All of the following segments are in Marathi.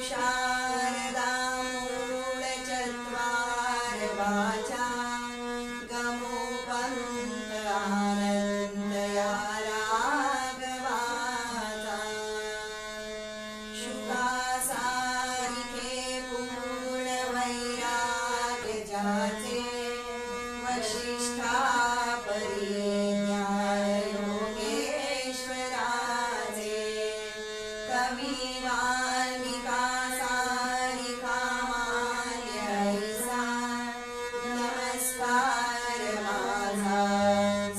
शारदा मूढचत्वार वाचा गमो पंथ आनंदया राघवाचा शुका सारिखे पूर्ण वैराग्य जाचे वशिष्ठा परी ज्ञान योगेश्वराचे कवी वाल्मिका सारिका मान्य ऐसा नमस्कार माझा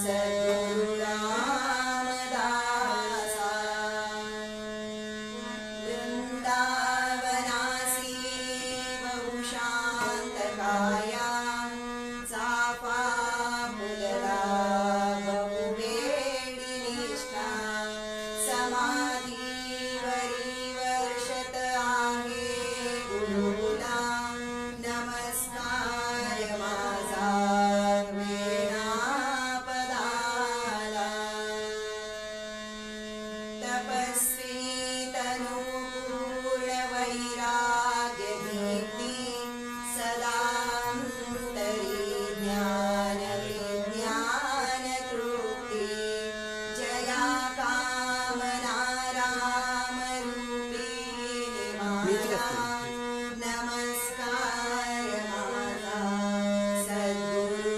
सद्गुरु रामदासा वृंदावनासी बहुशांत काया चाफा फुलला बहुवेडी निष्ठा समाधीवरी वर्षत आहे गुरुला नमस्कार माझा वेणापदाला तपस्वी तनुपूर्ण वैराग्य दीप्ती सदांतरी ज्ञान विज्ञान तृप्ती जया कामना राम रूपी निवारा नमस्कार माझा सद्गुरु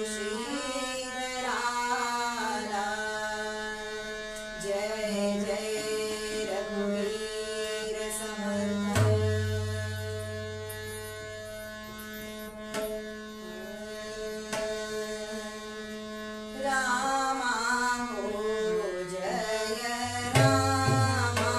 श्रीधराला जय जय रघुवीर समर्थ रामा हो जय रामा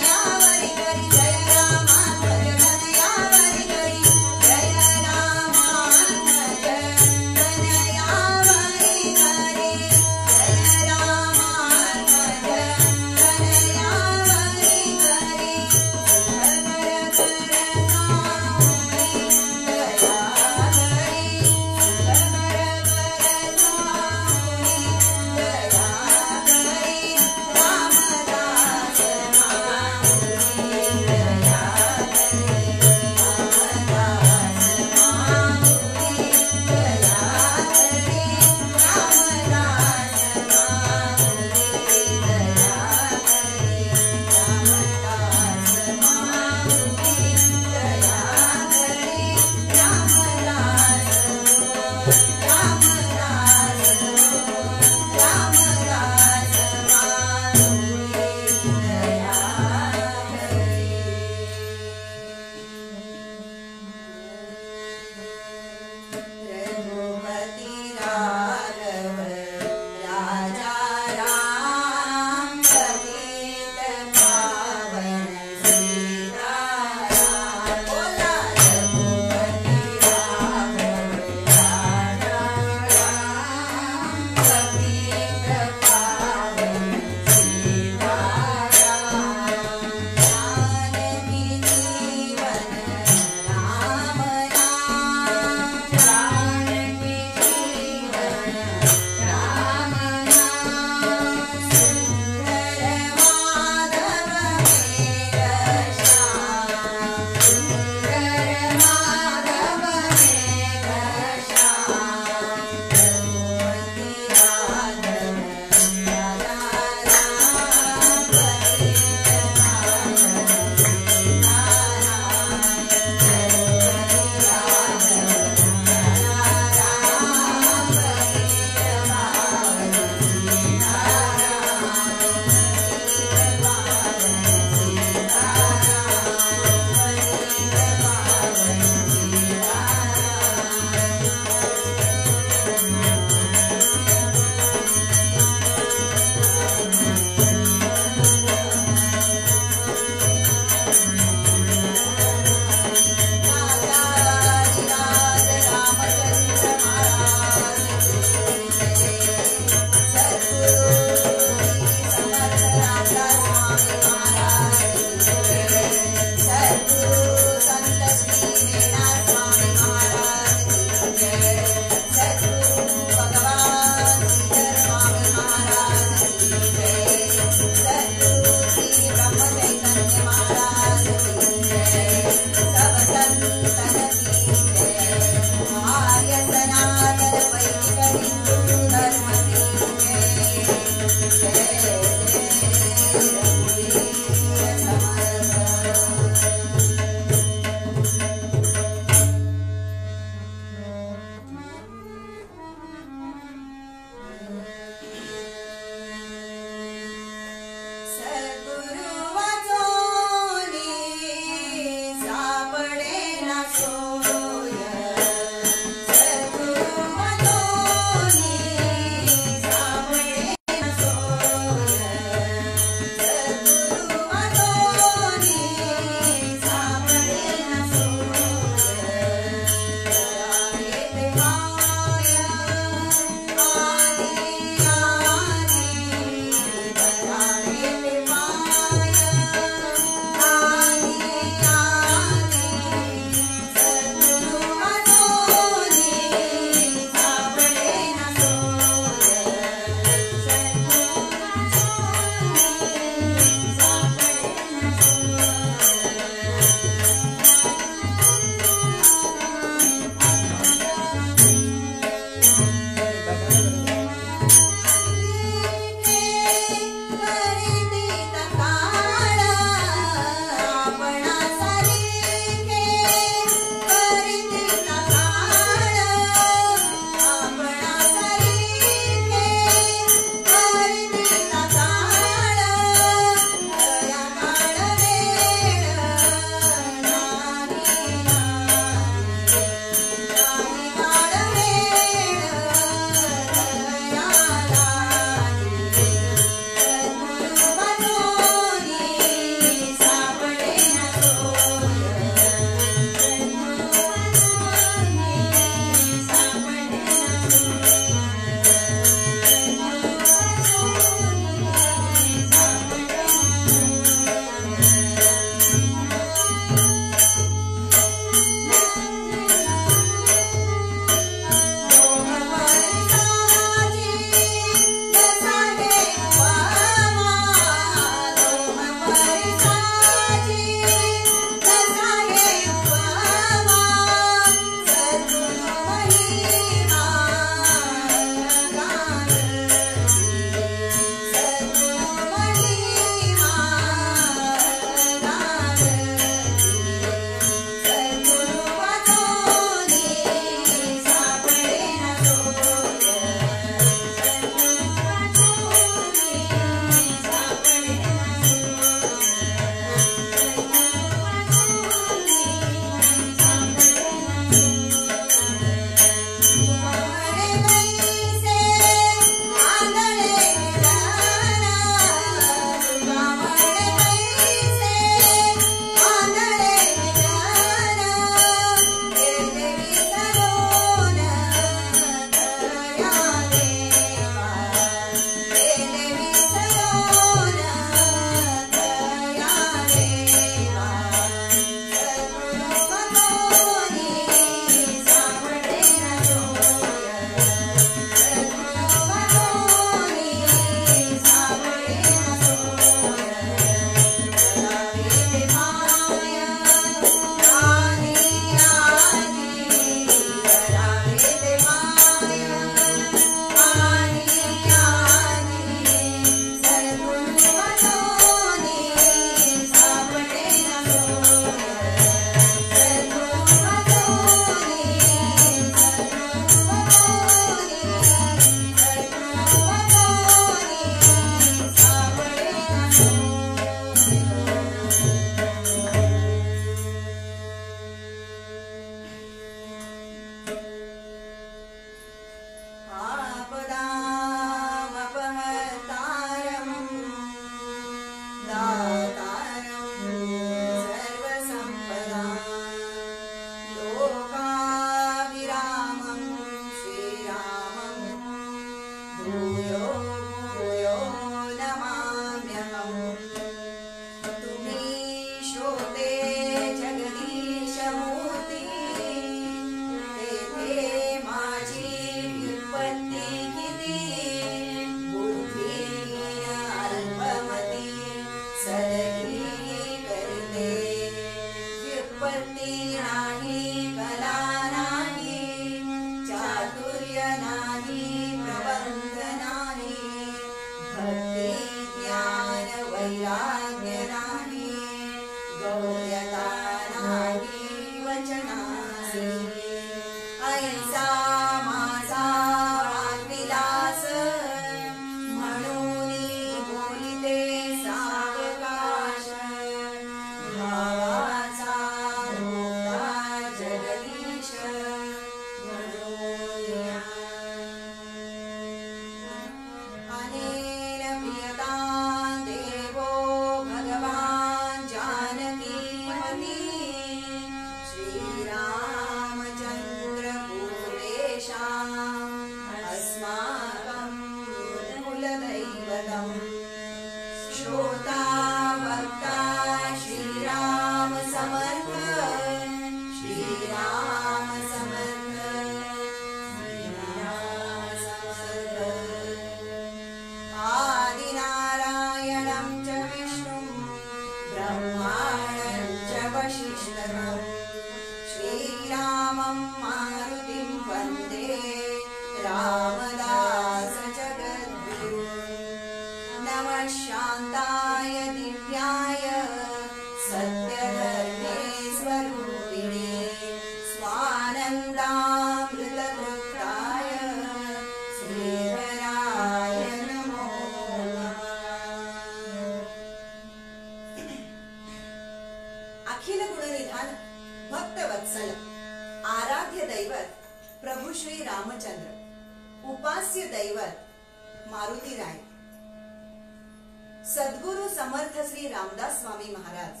सद्गुरु समर्थ श्री रामदास स्वामी महाराज,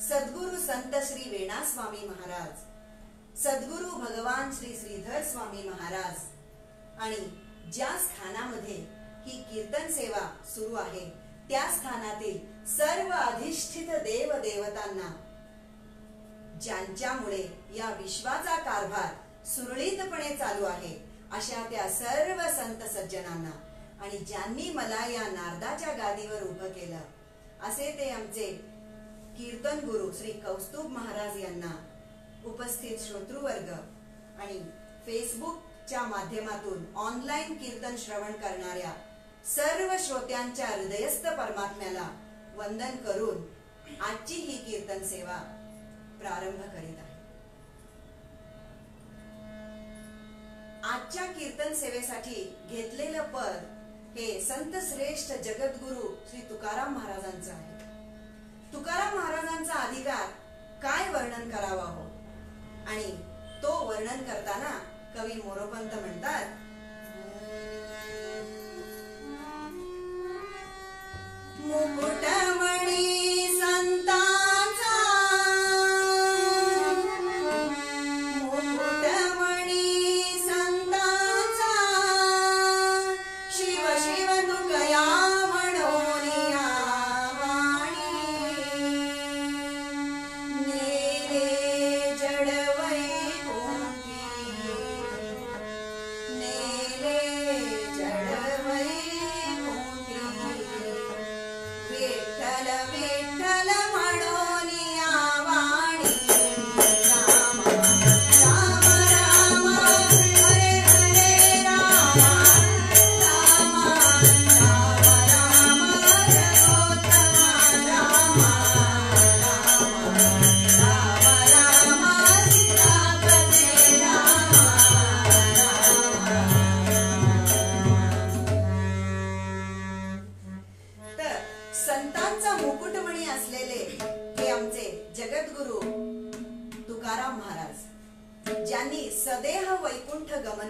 सद्गुरु संत श्री वेणा स्वामी महाराज, सद्गुरु भगवान श्री श्रीधर स्वामी महाराज आणि ज्या स्थानामध्ये ही कीर्तन सेवा सुरू आहे त्या स्थानातील सर्व अधिष्ठित देव देवतांना, ज्यांच्यामुळे या विश्वाचा कारभार सुरळीतपणे चालू आहे अशा त्या सर्व संत सज्जनांना आणि ज्यांनी मला या नारदाच्या गादीवर उभं केलं असे ते आमचे कीर्तन गुरु श्री कौस्तुभ महाराज यांना, उपस्थित श्रोतृवर्ग आणि फेसबुकच्या माध्यमातून ऑनलाईन कीर्तन श्रवण करणाऱ्या सर्व श्रोत्यांच्या हृदयस्थ परमात्म्याला वंदन करून आजची ही कीर्तन सेवा प्रारंभ करीत आहे। आजच्या कीर्तन सेवेसाठी घेतलेलं पद हे संत श्रेष्ठ जगद्गुरु श्री तुकाराम महाराजांचं आहे। तुकाराम महाराजांचा अधिकार काय वर्णन करावा हो, आणि तो वर्णन करताना कवी मोरोपंत म्हणतात, मुकुटमणी संतांचा, मुकुटमणी संतांचा, शिव शिव तुकया म्हणोनिया वाणी, नेले जड वैकुंठी,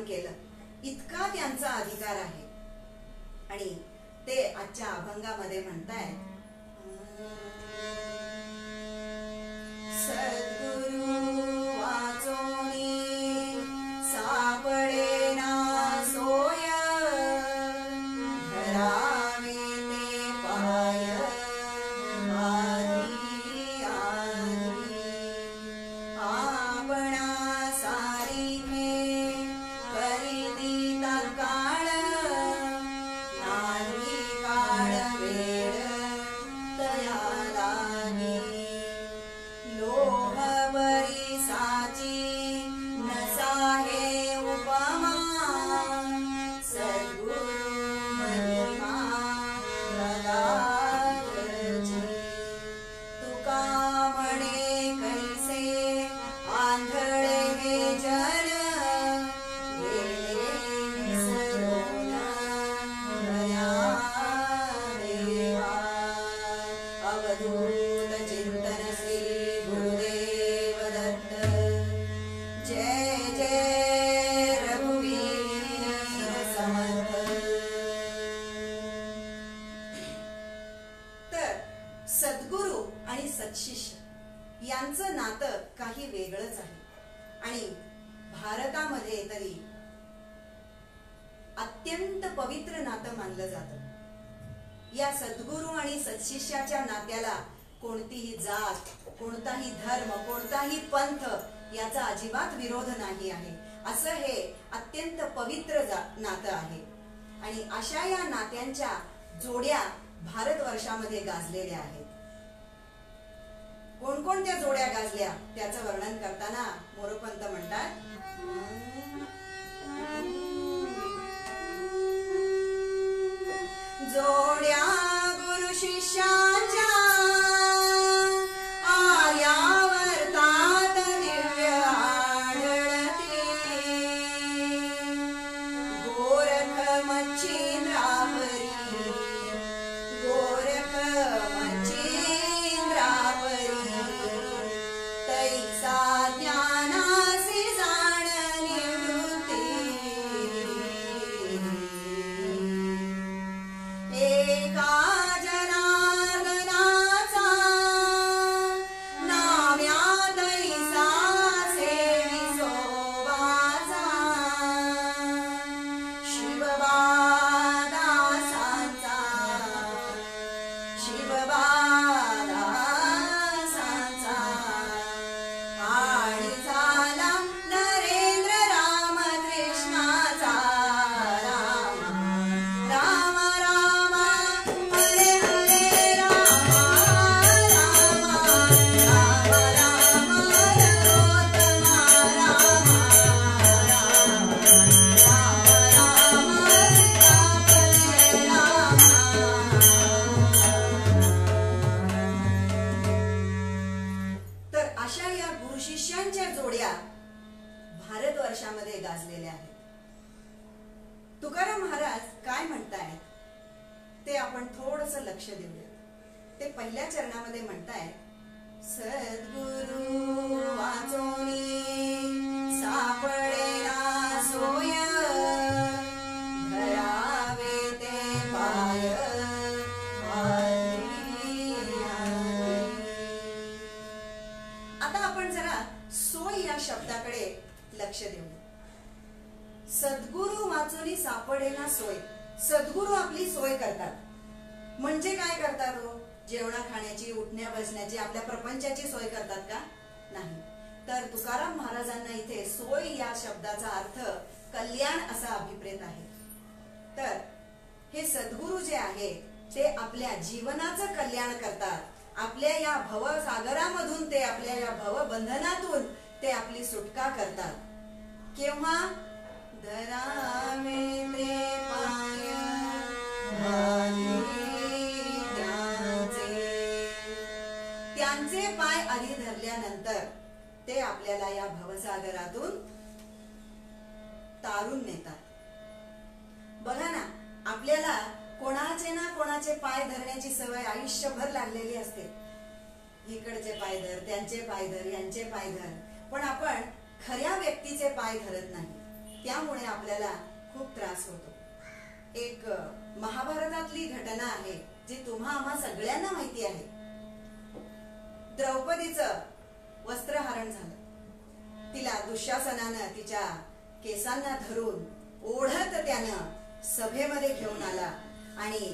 निर्माण केलं इतका त्यांचा अधिकार आहे. आणि ते आजच्या अभंगामध्ये म्हणतायत, सद्गुरु वाचोनी सापडेना सोय, धरावे ते पाय आधी आधी. आपणा सारिखे करीती तत्काळ, नाही काळ वेळ तया लागी. लोभ बरी साची नसाहे उपमा, सद्गुरु महिमा प्रगाढची. तुका म्हणे कैसे आंधळे हे जन, गेले विसरून खऱ्या देवा. अवधूत चिंतन श्री गुरुदेव दत्त. जय जय रघुवीर समर्थ. तर सद्गुरु आणि सत्शिष्य यांचं नातं काही वेगळंच आहे आणि भारतामध्ये तरी अत्यंत पवित्र नातं मानलं जातं. या सद्गुरु आणि सत्शिष्याच्या नात्याला कोणतीही जात, कोणताही धर्म, कोणताही पंथ याचा अजिबात विरोध नाही आहे. असं हे अत्यंत पवित्र नातं आहे. आणि अशा या नात्यांच्या जोड्या भारतवर्षामध्ये गाजलेल्या आहेत. कोणकोणत्या जोड्या गाजल्या त्याचं वर्णन करताना मोरोपंत म्हणतात, जोड्या गुरु शिष्याच्या आर्यावर्तात दिव्य आढळते. गोरख मच्छिंद्रावरी, गोरख मच्छिंद्रावरी, तैसा ज्ञानासी जाण निवृत्ती. एका जनार्दनाचा नाम्या तैसा सेविसोबाचा. शिवबादासांचा, शिवबादासांचा आणि झाला नरेंद्र रामकृष्णाचा. राम राम हरे हरे राम राम राम राम नरोत्तमा राम राम राम राम सीतापते राम. तर अशा या गुरु शिष्यांच्या जोड्या भारतवर्षामध्ये गाजलेल्या आहेत. तुकाराम महाराज काय म्हणतायत ते आपण थोडस लक्ष देऊया. ते पहिल्या चरणामध्ये म्हणतायत, सद्गुरु वाचोनी सापडेना सोय, धरावे ते पाय आधी आधी. आता आपण जरा सोय या शब्दाकडे लक्ष देऊ. सद्गुरु वाचोनी सापडेना सोय. सद्गुरु आपली सोय करतात. म्हणजे काय करतात हो? जेवणा खाण्याची, उठण्या बसण्याची, आपल्या प्रपंचाची सोय करतात का? नाही. तर तुकाराम महाराजांना इथे सोय या शब्दाचा अर्थ कल्याण असा अभिप्रेत आहे. तर हे सद्गुरु जे आहे ते आपल्या जीवनाचं कल्याण करतात. आपल्या या भवसागरामधून ते, आपल्या या भवबंधनातून ते आपली सुटका करतात. केव्हा? धरावे ते पाय आधी त्यांचे पाय आधी धरल्यानंतर ते आपल्याला या भवसागरातून तारून नेतात. बघा ना, आपल्याला कोणाचे ना कोणाचे पाय धरण्याची सवय आयुष्यभर लागलेली असते. इकडचे पाय धर, त्यांचे पाय धर, यांचे पाय धर, पण आपण खऱ्या व्यक्तीचे पाय धरत नाही. त्यामुळे आपल्याला खूप त्रास होतो. एक महाभारतातली घटना आहे जी तुम्हा आम्हा सगळ्यांना माहिती आहे. द्रौपदीचं वस्त्रहरण झालं. तिला दुःशासनानं तिच्या केसांना धरून ओढत त्यानं सभेमध्ये घेऊन आला आणि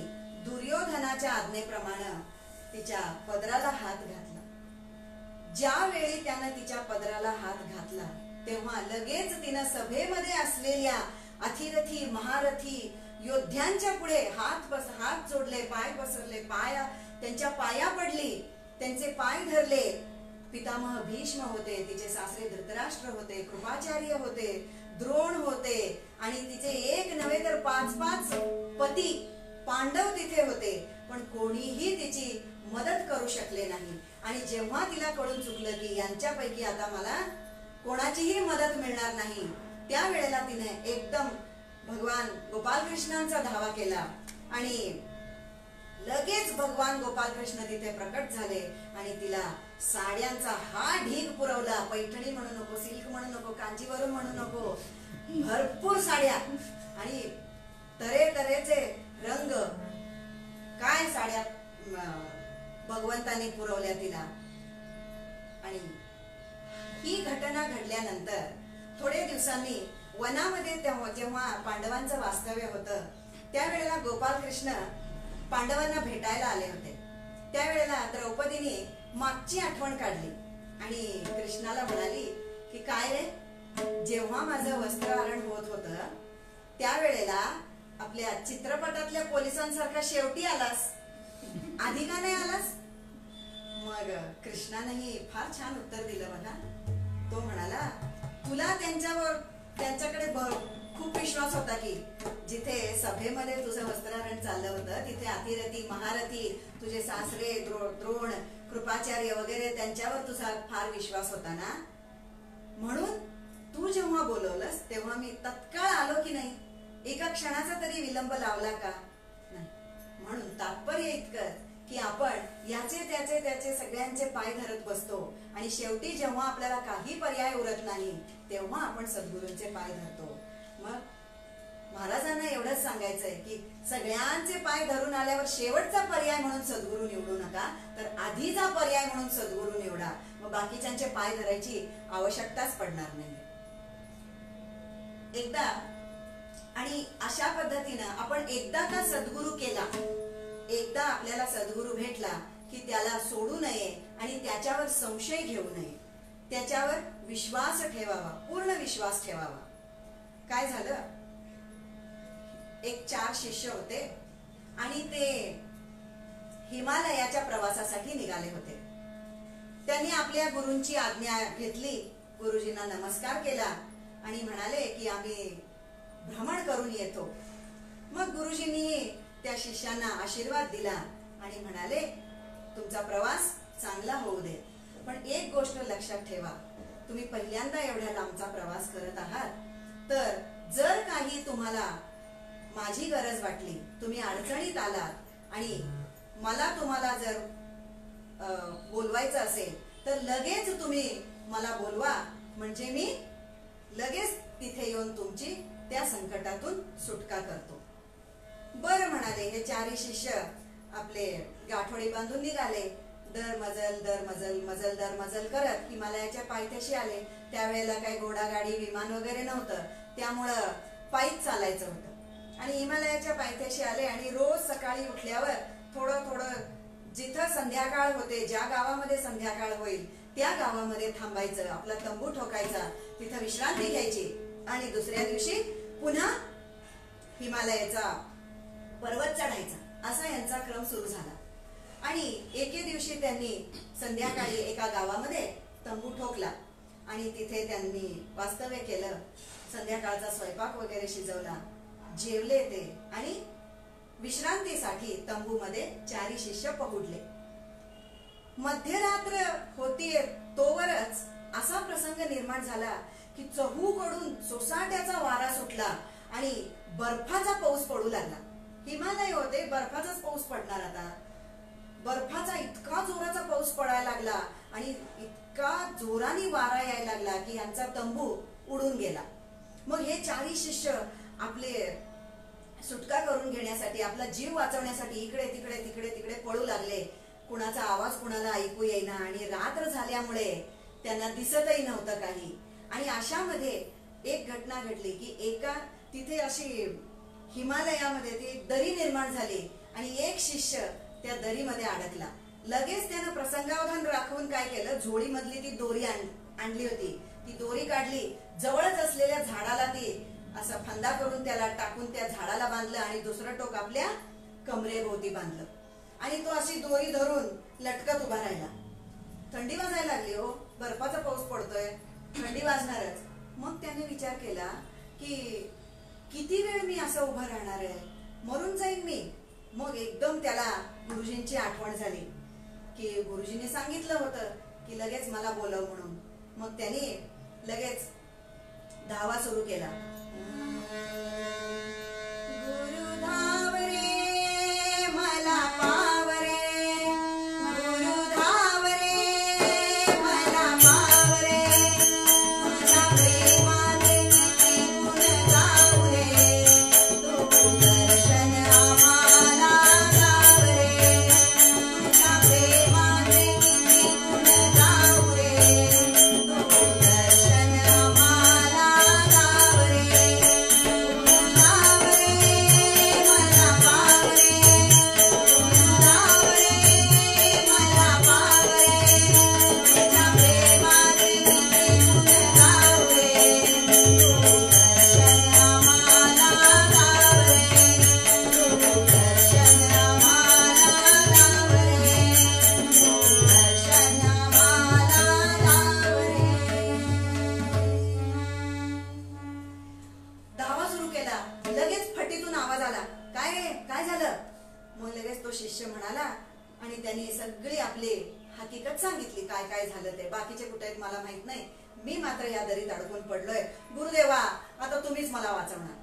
दुर्योधनाच्या आज्ञेप्रमाणे तिच्या पदराला हात घातला. ज्यावेळी त्यानं तिच्या पदराला हात घातला तेव्हा लगेच तिनं सभेमध्ये असलेल्या अथिरथी महारथी योद्ध्यांच्या पुढे हात जोडले, पाय पसरले, त्यांच्या पाया पडली, त्यांचे पाय धरले. पितामह भीष्म होते, तिचे सासरे धृतराष्ट्र होते, कृपाचार्य होते, द्रोण होते आणि तिचे एक नव्हे तर 5-5 पती पांडव तिथे होते. पण कोणीही तिची मदत करू शकले नाही. आणि जेव्हा तिला कळून चुकलं की यांच्यापैकी आता मला कोणाचीही मदत मिळणार नाही, त्यावेळेला तिने एकदम भगवान गोपाल कृष्णांचा धावा केला आणि लगेच भगवान गोपाल कृष्ण तिथे प्रकट झाले आणि तिला साड्यांचा हा ढीग पुरवला. पैठणी म्हणू नको, सिल्क म्हणू नको, कांजीवरम म्हणू नको, भरपूर साड्या आणि तऱ्हेतऱ्हेचे रंग, काय साड्या भगवंताने पुरवल्या तिला. आणि ही घटना घडल्यानंतर थोडे दिवसांनी वनामध्ये जेव्हा पांडवांचं वास्तव्य होतं त्यावेळेला गोपाल कृष्ण पांडवांना भेटायला आले होते. त्यावेळेला द्रौपदीने मागची आठवण काढली आणि कृष्णाला म्हणाली की काय रे, जेव्हा माझं वस्त्रहरण होत होतं त्यावेळेला आपल्या चित्रपटातल्या पोलिसांसारखा शेवटी आलास, आधी का नाही आलास? मग कृष्णानेही फार छान उत्तर दिलं बघा. तो म्हणाला, तुला त्यांच्याकडे खूप विश्वास होता की जिथे सभेमध्ये तुझं वस्त्रहरण चाललं होतं तिथे अतिरथी महारथी तुझे सासरे द्रोण कृपाचार्य वगैरे त्यांच्यावर तुझा फार विश्वास होता ना, म्हणून तू जेव्हा बोलवलंस तेव्हा मी तत्काळ आलो की नाही, एका क्षणाचा तरी विलंब लावला का नाही. म्हणून तात्पर्य इतकं की आपण याचे त्याचे सगळ्यांचे पाय धरत बसतो आणि शेवटी जेव्हा आपल्याला काही पर्याय उरत नाही तेव्हा आपण सद्गुरूंचे पाय धरतो. मग महाराजांना एवढंच सांगायचंय की सगळ्यांचे पाय धरून आल्यावर शेवटचा पर्याय म्हणून सद्गुरू निवडू नका, तर आधीचा पर्याय म्हणून सद्गुरू निवडा. मग बाकीच्यांचे पाय धरायची आवश्यकताच पडणार नाही. एकदा आणि अशा पद्धतीनं आपण एकदा का सद्गुरू केला, एकदा आपल्याला सद्गुरू भेटला की त्याला सोडू नये आणि त्याच्यावर संशय घेऊ नये, त्याच्यावर विश्वास ठेवावा, पूर्ण विश्वास ठेवावा. काय झालं, एक 4 शिष्य होते आणि ते हिमालयाच्या प्रवासासाठी निघाले होते. त्यांनी आपल्या गुरूंची आज्ञा घेतली, गुरुजींना नमस्कार केला आणि म्हणाले की आम्ही भ्रमण करून येतो. मग गुरुजींनी त्या शिष्यांना आशीर्वाद दिला आणि म्हणाले, तुमचा प्रवास चांगला होऊ दे, पण एक गोष्ट लक्षात ठेवा, तुम्ही पहिल्यांदा एवढ्या लांबचा प्रवास करत आहात, तर जर काही तुम्हाला माझी गरज वाटली, तुम्ही अडचणीत आलात आणि मला तुम्हाला जर बोलवायचं असेल तर लगेच तुम्ही मला बोलवा, म्हणजे मी लगेच तिथे येऊन तुमची त्या संकटातून सुटका करतो. बरं म्हणाले हे 4 शिष्य आपले गाठोडे बांधून निघाले. दर मजल करत हिमालयाच्या पायथ्याशी आले. त्यावेळेला काही घोडागाडी विमान वगैरे नव्हतं, त्यामुळं पायीच चालायचं होतं आणि हिमालयाच्या पायथ्याशी आले आणि रोज सकाळी उठल्यावर थोडं जिथं संध्याकाळ होते, ज्या गावामध्ये संध्याकाळ होईल त्या गावामध्ये थांबायचं, आपला तंबू ठोकायचा, तिथं विश्रांती घ्यायची आणि दुसऱ्या दिवशी पुन्हा हिमालयाचा पर्वत चढायचा. असा यांचा क्रम सुरू झाला. आणि एके दिवशी त्यांनी संध्याकाळी एका गावामध्ये तंबू ठोकला आणि तिथे त्यांनी वास्तव्य केलं. संध्याकाळचा स्वयंपाक वगैरे शिजवला, जेवले ते आणि विश्रांतीसाठी तंबूमध्ये 4 शिष्य पहुडले. मध्यरात्र होतीये तोवरच असा प्रसंग निर्माण झाला की चहूकडून सोसाट्याचा वारा सुटला आणि बर्फाचा पाऊस पडू लागला. हिमालय होते, बर्फाचाच पाऊस पडणार. आता बर्फाचा इतका जोराचा पाऊस पडायला लागला आणि इतका जोराने वारा यायला लागला की यांचा तंबू उडून गेला. मग हे चारही शिष्य आपले सुटका करून घेण्यासाठी, आपला जीव वाचवण्यासाठी इकडे तिकडे तिकडे तिकडे पळू लागले. कुणाचा आवाज कुणाला ऐकू येईना आणि रात्र झाल्यामुळे त्यांना दिसतही नव्हतं काही. आणि अशामध्ये एक घटना घडली की एका तिथे अशी हिमालयामध्ये ती दरी निर्माण झाली आणि एक शिष्य त्या दरीमध्ये अडकला. लगेच त्यानं प्रसंगावधान राखून काय केलं, झोळीमधली ती दोरी आणली होती, ती दोरी काढली, जवळच असलेल्या झाडाला ती असा फंदा करून त्याला टाकून त्या झाडाला बांधलं आणि दुसरं टोक आपल्या कमरेभोवती बांधलं आणि तो अशी दोरी धरून लटकत उभा राहिला. थंडी वाजायला लागली हो, बर्फाचा पाऊस पडतोय, थंडी वाजणारच. मग त्याने विचार केला की किती वेळ मी असं उभं राहणार आहे, मरून जाईन मी. मग एकदम त्याला गुरुजींची आठवण झाली की गुरुजींनी सांगितलं होतं की लगेच मला बोलव म्हणून. मग त्याने लगेच धावा सुरू केला. गुरु धाव रे मला पाव रे, गुरु धाव रे मला पाव रे, तुझ्या प्रेमाचे किती गुण गाऊ रे, तू दर्शन आम्हाला गाव रे, तुझ्या प्रेमाचे किती गुण गाऊ रे, तू दर्शन आम्हाला गाव रे, गुरु धाव रे मला पाव रे, गुरु धाव रे मला पाव रे, तुझ्या प्रेमाचे किती गुण गाऊ रे, तू दर्शन आम्हाला गाव रे, तू दर्शन आम्हाला गाव रे, तू दर्शन आम्हाला गाव रे. धावा सुरू केला. लगेच फटीतून आवाज आला, काय रे काय झालं? मग लगेच तो शिष्य म्हणाला आणि त्यांनी सगळी आपली हकीकत सांगितली, काय काय झालं ते. बाकीचे कुठे आहेत मला माहित नाही, मी मात्र या दरीत अडकून पडलोय. गुरुदेवा आता तुम्हीच मला वाचवणार.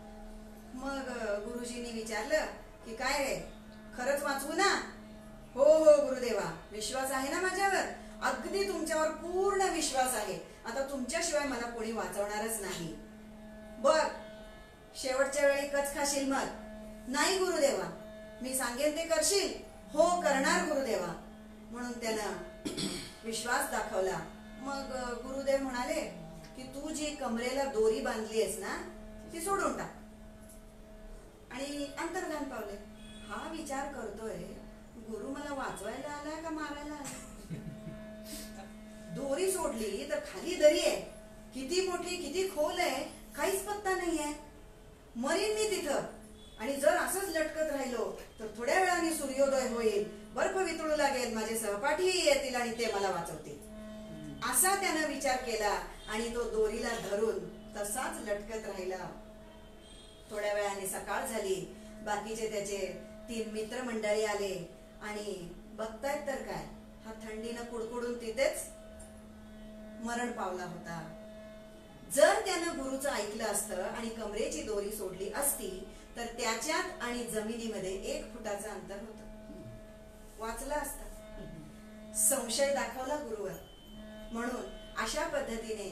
मग गुरुजींनी विचारलं की काय रे, खरंच वाचवू ना? हो हो गुरुदेवा, विश्वास आहे ना माझ्यावर? अगदी तुमच्यावर पूर्ण विश्वास आहे. आता तुमच्याशिवाय मला कोणी वाचवणारच नाही. बघ शेवटच्या वेळी कच खाशील मग? नाही गुरुदेवा, मी सांगेन ते करशील? हो करणार गुरुदेवा. म्हणून त्यानं विश्वास दाखवला. मग गुरुदेव म्हणाले की तू जी कमरेला दोरी बांधली आहेस ना, ती सोडून टाक. आणि अंतर्धान पावले. हा विचार करतोय, गुरु मला वाचवायला आला का मारायला आला? दोरी सोडली तर खाली दरी आहे, किती मोठी किती खोल आहे काहीच पत्ता नाहीये. मरीन मी तिथं. आणि जर असंच लटकत राहिलो तर थोड्या वेळाने सूर्योदय होईल, बर्फ वितळू लागेल, माझे सहपाठीही येतील आणि ते मला वाचवतील. असा त्यानं विचार केला आणि तो दोरीला धरून तसाच लटकत राहिला. थोड्या वेळाने सकाळ झाली. बाकीचे त्याचे 3 मित्रमंडळी आले आणि बघतायत तर काय, हा थंडीनं कुडकुडून तिथेच मरण पावला होता. जर त्यानं गुरुचं ऐकलं असतं आणि कमरेची दोरी सोडली असती तर त्याच्यात आणि जमिनीमध्ये 1 फुटाचं अंतर होतं, वाचला असता. संशय दाखवला गुरुवर. म्हणून अशा पद्धतीने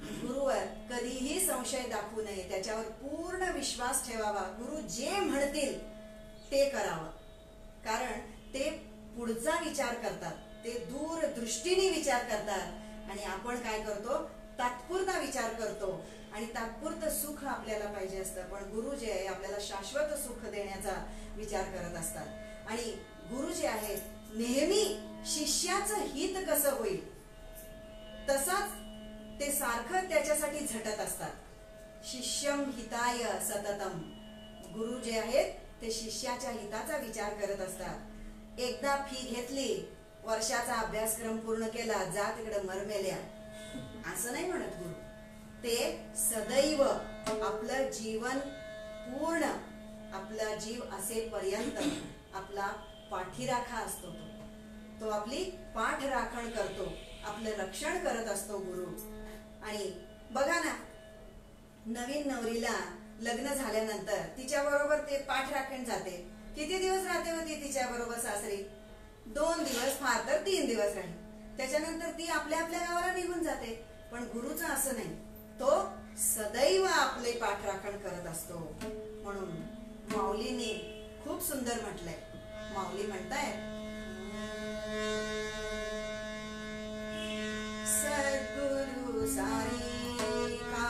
गुरुवर कधीही संशय दाखवू नये, त्याच्यावर पूर्ण विश्वास ठेवावा. गुरु जे म्हणतील ते करावं, कारण ते पुढचा विचार करतात, ते दूरदृष्टीने विचार करतात आणि आपण काय करतो, तात्पुरता विचार करतो आणि तात्पुरतं सुख आपल्याला पाहिजे असतं. पण गुरु जे आहे आपल्याला शाश्वत सुख देण्याचा विचार करत असतात. आणि गुरु जे आहेत नेहमी शिष्याचं हित कसं होईल तसाच ते सारखं त्याच्यासाठी झटत असतात. शिष्यम हिताय सततम. गुरु जे आहेत ते शिष्याच्या हिताचा विचार करत असतात. एकदा फी घेतली, वर्षाचा अभ्यासक्रम पूर्ण केला, जा तिकडे मरमेल्या असं नाही म्हणत गुरु. ते सदैव आपलं जीवन पूर्ण, आपला जीव असेपर्यंत आपला पाठीराखा असतो. तो आपली पाठ राखण करतो, आपलं रक्षण करत असतो गुरु. आणि बघा ना, नवीन नवरीला लग्न झाल्यानंतर तिच्या बरोबर ते पाठ राखण जाते. किती दिवस राहते होती तिच्या बरोबर सासरी? 2 दिवस, फार तर 3 दिवस राहील. त्याच्यानंतर ती आपल्या आपल्या गावाला निघून जाते. पण गुरुचं असं नाही, तो सदैव आपले पाठराखण करत असतो. म्हणून माऊलीने खूप सुंदर म्हटलंय. माऊली म्हणतायत, सद्गुरु सारिका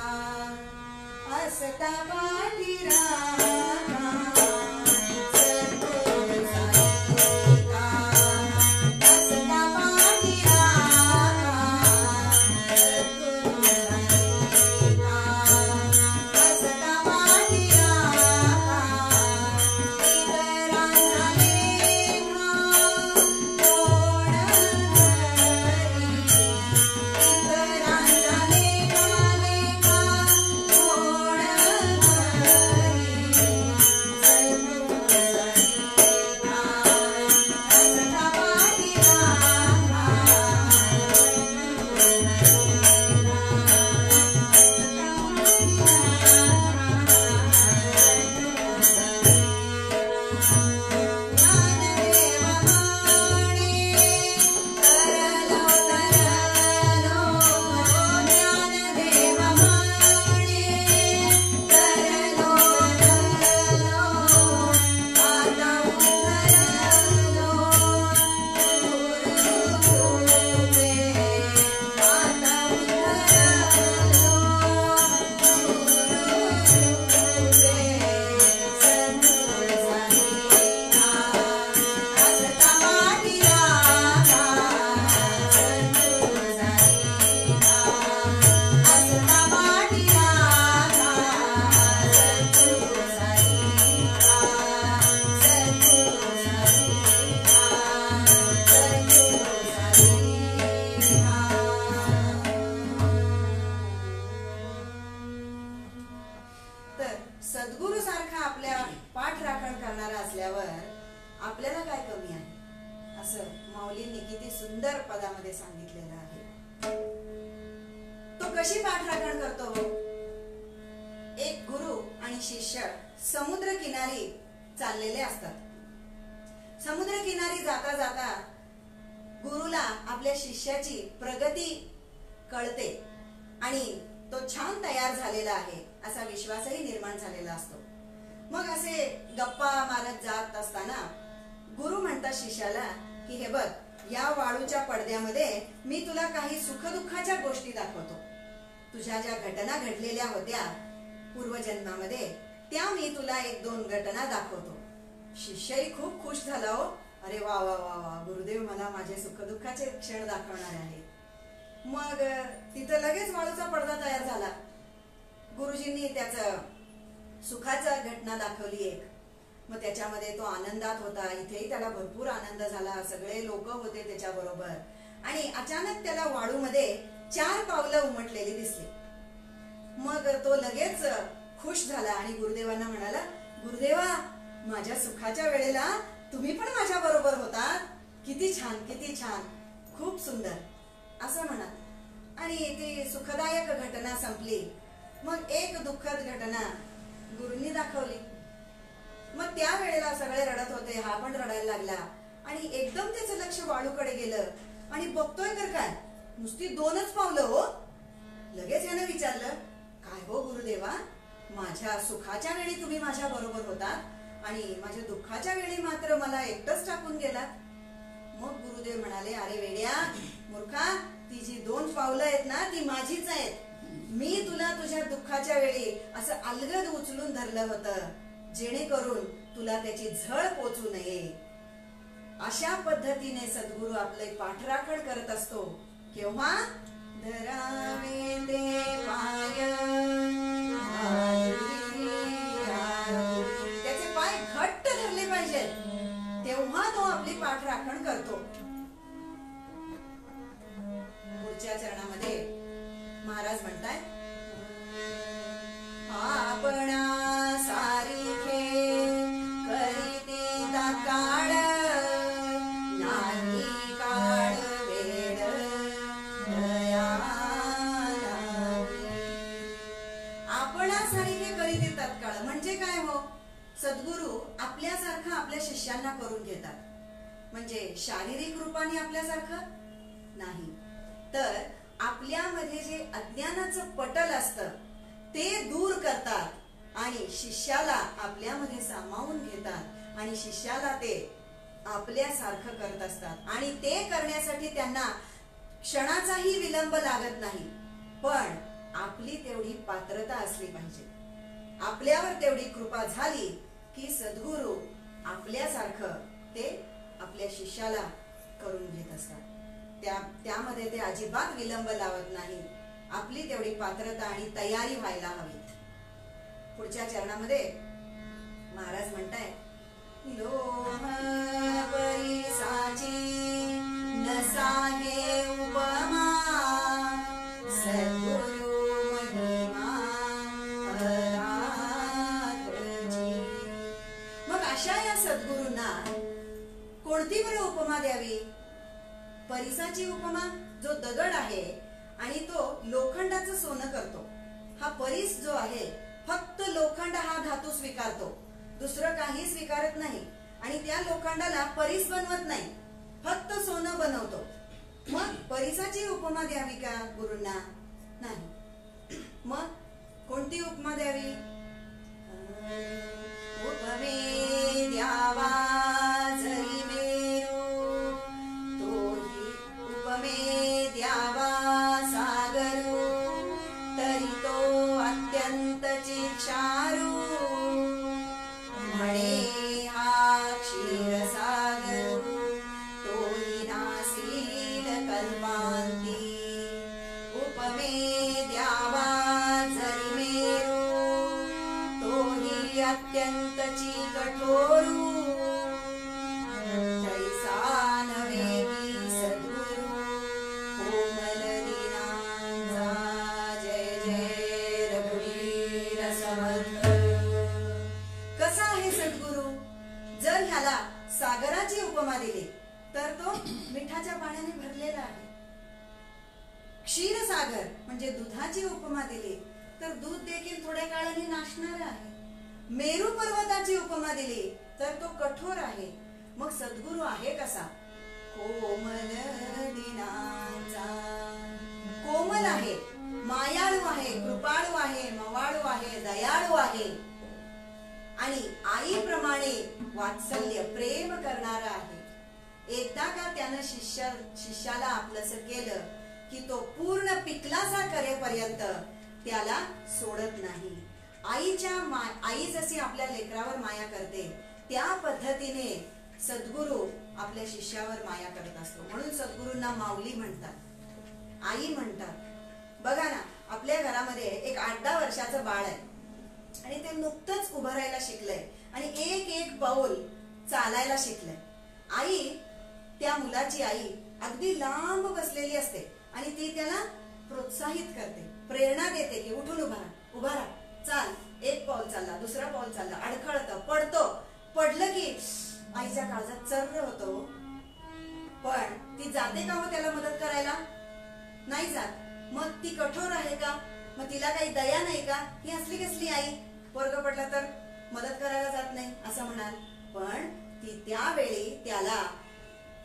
असता पाठी राखा. सद्गुरु सारिका असता पाठी राखा. सद्गुरु सारिका असता पाठी राखा. इतरांचा लेखा कोण धरी. इतरांचा लेखा कोण धरी. सद्गुरु सारिका असता पाठी राखा. ज्ञानदेव म्हणे तरलो तरलो. ज्ञानदेव म्हणे तरलो तरलो. आता उतरलो गुरुकृपे. आता उतरलो गुरुकृपे. सद्गुरु सारिका असता पाठी राखा. सद्गुरु सारिका असता पाठी राखा. सद्गुरु सारिका. सद्गुरु सारिका. तर सद्गुरु सारखा आपल्या पाठराखण करणारा असल्यावर आपल्याला काय कमी आहे, असं माऊलींनी किती सुंदर पदामध्ये सांगितलेलं आहे. तो कशी पाठराखण करतो? एक गुरु आणि शिष्य समुद्र किनारी चाललेले असतात. समुद्र किनारी जाता जाता गुरुला आपल्या शिष्याची प्रगती कळते आणि तो छान तयार झालेला आहे असा विश्वासही निर्माण झालेला असतो. मग असे गप्पा मारत जात असताना गुरु म्हणतात शिष्याला की हे बघ, या वाळूच्या पडद्यामध्ये मी तुला काही सुखदुःखाच्या गोष्टी दाखवतो. तुझ्या ज्या घटना घडलेल्या होत्या पूर्वजन्मामध्ये त्या मी तुला 1-2 घटना दाखवतो. शिष्यही खूप खुश झाला. हो, अरे वा वा वा वा, गुरुदेव मला माझे सुखदुःखाचे क्षण दाखवणार आहे. मग तिथं लगेच वाळूचा पडदा तयार झाला. गुरुजींनी त्याचं सुखाचा घटना दाखवली एक. मग त्याच्यामध्ये तो आनंदात होता. इथेही त्याला भरपूर आनंद झाला. सगळे लोक होते त्याच्या बरोबर. आणि अचानक त्याला वाळूमध्ये 4 पावलं उमटलेली दिसली. मग तो लगेच खुश झाला आणि गुरुदेवांना म्हणाला, गुरुदेवा, माझ्या सुखाच्या वेळेला तुम्ही पण माझ्या बरोबर होता. किती छान, किती छान, खूप सुंदर, असं म्हणा. आणि ती सुखदायक घटना संपली. मग एक दुःखद घटना गुरुंनी दाखवली. मग त्या वेळेला सगळे रडत होते. हा पण रडायला लागला आणि एकदम त्याचं लक्ष वाळूकडे गेलं आणि बघतोय तर काय, नुसती 2च पावलं. हो, लगेच यानं विचारलं, काय हो गुरुदेवा, माझ्या सुखाच्या वेळी तुम्ही माझ्या बरोबर होतात आणि माझ्या दुःखाच्या वेळी मात्र मला एकटंच टाकून गेलात. मग गुरुदेव म्हणाले, अरे वेड्या मूर्खा, ती जी 2 पावलं आहेत ना ती माझीच आहेत. मी तुला तुझ्या दुःखाच्या वेळी असं अलगद उचलून धरलं होतं जेणेकरून तुला त्याची झळ पोचू नये. अशा पद्धतीने सद्गुरु आपले पाठराखण करत असतो. केव्हा? धरावे ते पाय, त्याचे पाय घट्ट धरले पाहिजेत, तेव्हा तो आपली पाठराखण करतो. पुढच्या चरणामध्ये महाराज म्हणतायत, आपणा सारिखे करीती काळ, नाही काळ वेळ दया लावी. आपणा सारिखे करीती तत्काळ म्हणजे काय हो? सद्गुरु आपल्यासारखं आपल्या शिष्यांना करून घेतात. म्हणजे शारीरिक रूपाने आपल्यासारखं नाही, तर आपल्यामध्ये जे अज्ञानाचं पटल असतं ते दूर करतात आणि शिष्याला आपल्यामध्ये सामावून घेतात आणि शिष्याला ते आपल्यासारखं करत असतात. आणि ते करण्यासाठी त्यांना क्षणाचाही विलंब लागत नाही. पण आपली तेवढी पात्रता असली पाहिजे. आपल्यावर तेवढी कृपा झाली की सद्गुरू आपल्यासारखं ते आपल्या शिष्याला करून घेत असतात. त्यामध्ये ते अजिबात विलंब लावत नाही. आपली तेवढी पात्रता आणि तयारी व्हायला हवी. पुढच्या चरणामध्ये महाराज म्हणताय, लोह परिसाची नसाहे उपमा, सद्गुरु महिमा पराक्रची. मग अशा या सद्गुरूंना कोणती बरं उपमा द्यावी? परिसाची उपमा, जो दगड आहे आणि तो लोखंडाचं सोनं करतो. हा परीस जो आहे फक्त लोखंड हा धातू स्वीकारतो, दुसरं काही स्वीकारत नाही. आणि त्या लोखंडाला परीस बनवत नाही, फक्त सोनं बनवतो. मग परिसाची उपमा द्यावी का गुरूंना? नाही. मग कोणती उपमा द्यावी? उपमे द्यावा जरी मेरू, तोही उपमे द्यावा सागरू, तरी तो अत्यंत चिक्षारू, म्हणे हा क्षीरसागरू, तोही नासील कल्पांती. उपमे द्यावा जरी मेरू, तोही अत्यंतची कठोरू, तैसा नव्हे की सद्गुरू, कोमल दीनांचा. जय जय रघुवीर समर्थ. कसा आहे सद्गुरू? जर ह्याला सागराची उपमा दिली तर तो मिठाच्या पाण्याने भरलेला आहे. क्षीरसागर म्हणजे दुधाची उपमा दिली तर दूध देखील थोड्या काळाने नाशणार आहे. मेरू पर्वताची उपमा दिली तर तो कठोर आहे. मग सद्गुरू आहे कसा? कोमल दीनांचा. कोमल आहे, मायाळू आहे, कृपाळू आहे, मवाळू आहे, दयाळू आहे आणि आईप्रमाणे वात्सल्य प्रेम करणारा आहे. एकदा का त्यानं शिष्याला आपलंसं केलं की तो पूर्ण पिकलासा करेपर्यंत त्याला सोडत नाही. आई जशी आपल्या लेकरावर माया करते त्या पद्धतीने सद्गुरू आपल्या शिष्यावर माया करत असतो. म्हणून सद्गुरूंना माऊली म्हणतात, आई म्हणतात. बघा ना, आपल्या घरामध्ये एक 8-10 वर्षाचं बाळ आहे आणि ते नुकतंच उभं राहायला शिकलंय आणि एक एक पाऊल चालायला शिकलंय. आई, त्या मुलाची आई अगदी लांब बसलेली असते आणि ती त्याला प्रोत्साहित करते, प्रेरणा देते की उठून उभा राहा, चाल. एक पाऊल चालला, दुसरा पाऊल चालला, अडखळतं, पडतो. पडलं की आईच्या काळजात चर्र होतो. पण ती जाते का हो त्याला मदत करायला? नाही जात. मग ती कठोर आहे का? मग तिला काही दया नाही का? ही असली कसली आई? वर्ग पडला तर मदत करायला जात नाही असं म्हणाल. पण ती त्यावेळी त्याला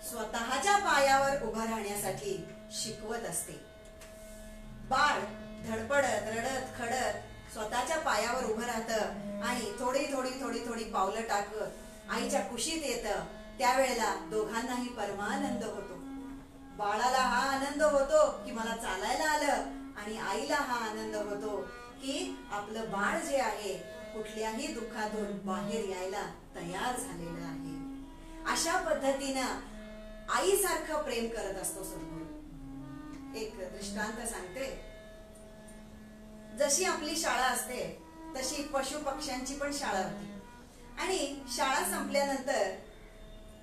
स्वतःच्या पायावर उभा राहण्यासाठी शिकवत असते. बाळ धडपडत रडत खडत स्वतःच्या पायावर उभं राहतं आणि थोडी पावलं टाकत आईच्या कुशीत येतं. त्यावेळेला दोघांनाही परमानंद होतो. बाळाला हा आनंद होतो की मला चालायला आलं आणि आईला हा आनंद होतो की आपलं बाळ जे आहे कुठल्याही दुःखातून बाहेर यायला तयार झालेलं आहे. अशा पद्धतीनं आईसारखं प्रेम करत असतो सद्गुरू. एक दृष्टांत सांगते. जशी आपली शाळा असते तशी पशु पक्ष्यांची पण शाळा होती आणि शाळा संपल्यानंतर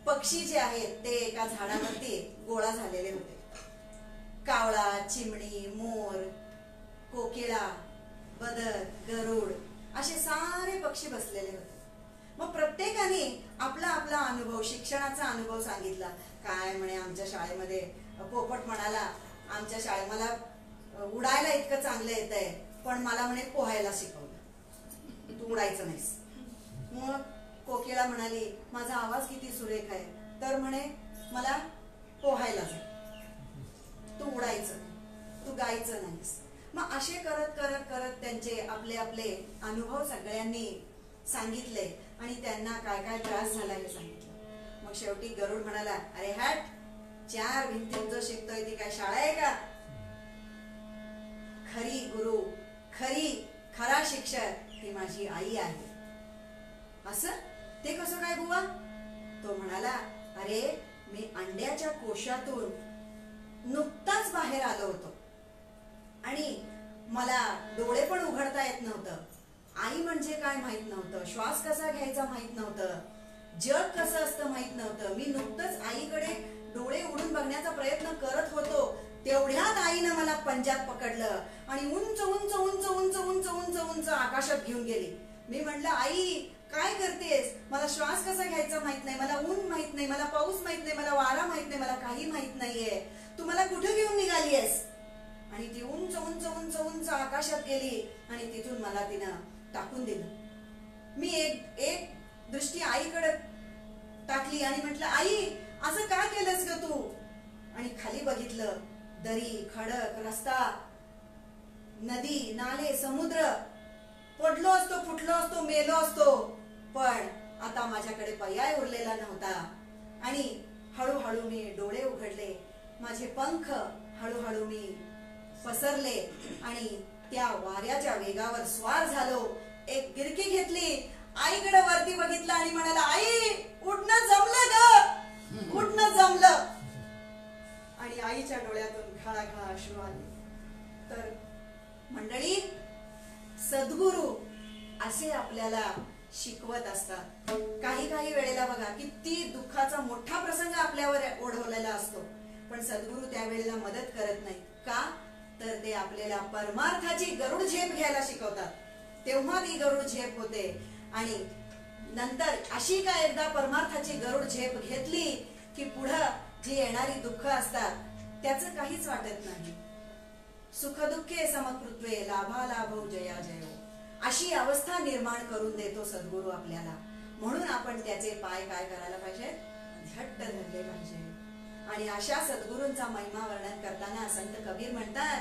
पक्षी जे आहेत ते एका झाडावरती गोळा झालेले होते. कावळा, चिमणी, मोर, कोकिळा, बदक, गरुड असे सारे पक्षी बसलेले होते. मग प्रत्येकाने आपला आपला अनुभव, शिक्षणाचा अनुभव सांगितला. काय म्हणे, आमच्या शाळेमध्ये पोपट म्हणाला, आमच्या शाळेत मला उडायला इतकं चांगलं येतंय पण मला म्हणे पोहायला शिकवलं, तू उडायचं नाहीस. मग कोकिळा म्हणाली, माझा आवाज किती सुरेख आहे, तर म्हणे मला पोहायला जा, तू उडायचं, तू गायचं नाहीस. मग असे करत करत करत त्यांचे आपले आपले अनुभव सगळ्यांनी सांगितले आणि त्यांना काय काय त्रास झाला हे सांगितलं. मग शेवटी गरुड म्हणाला, अरे हट, 4 भिंतीत जो शिकतोय ती काय शाळा आहे का? खरी गुरु, खरा शिक्षक ही माझी आई आहे. असं ते कसं काय बुवा? तो म्हणाला, अरे मी अंड्याच्या कोशातून नुकताच बाहेर आलो होतो आणि मला डोळे पण उघडता येत नव्हतं. आई म्हणजे काय माहित नव्हतं, श्वास कसा घ्यायचा माहित नव्हतं, जग कसं असतं माहित नव्हतं. मी नुकतंच आईकडे डोळे उघडून बघण्याचा प्रयत्न करत होतो, तेवढ्यात आईनं मला पंजात पकडलं आणि उंच उंच उंच उंच उंच उंच उंच आकाशात घेऊन गेली. मी म्हटलं, आई काय करतेस? मला श्वास कसा घ्यायचा माहित नाही, मला ऊन माहित नाही, मला पाऊस माहित नाही, मला वारा माहित नाही, मला काही माहित नाहीये. तू मला कुठे घेऊन निघालीयस? आणि ती उंच उंच उंच उंच आकाशात गेली आणि तिथून मला तिनं टाकून दिलं. मी एक दृष्टी आईकडे टाकली आणि म्हटलं, आई असं का केलंस ग तू? आणि खाली बघितलं, दरी, खडक, रस्ता, नदी, नाले, समुद्र. पडलो असतो, फुटलो असतो, मेलो असतो, पण आता माझ्याकडे पर्याय उरलेला नव्हता. आणि हळूहळू मी डोळे उघडले, माझे पंख हळूहळू मी पसरले आणि त्या वाऱ्याच्या वेगावर स्वार झालो. एक गिरकी घेतली, आईकडे वरती बघितलं आणि म्हणाला, आई उडणं जमलं ग, उडणं जमलं. आणि आईच्या डोळ्यातून घळाघळा अश्रू आले. तर मंडळी, सद्गुरू असे आपल्याला शिकवत असतात. काही काही वेळेला बघा, किती दुःखाचा मोठा प्रसंग आपल्यावर ओढवलेला असतो, पण सद्गुरू त्यावेळेला मदत करत नाही. का? तर ते आपल्याला परमार्थाची गरुड झेप घ्यायला शिकवतात. तेव्हा ती गरुड झेप होते. आणि नंतर अशी काय एकदा परमार्थाची गरुड झेप घेतली की पुढं जी येणारी दुःख असतात त्याचं काहीच वाटत नाही. सुखदुःखे समकृत्वे लाभालाभो जया जयो, अशी अवस्था निर्माण करून देतो सद्गुरू आपल्याला. म्हणून आपण त्याचे पाय काय करायला पाहिजे? घट्ट धरले पाहिजे. आणि अशा सद्गुरूंचा महिमा वर्णन करताना संत कबीर म्हणतात,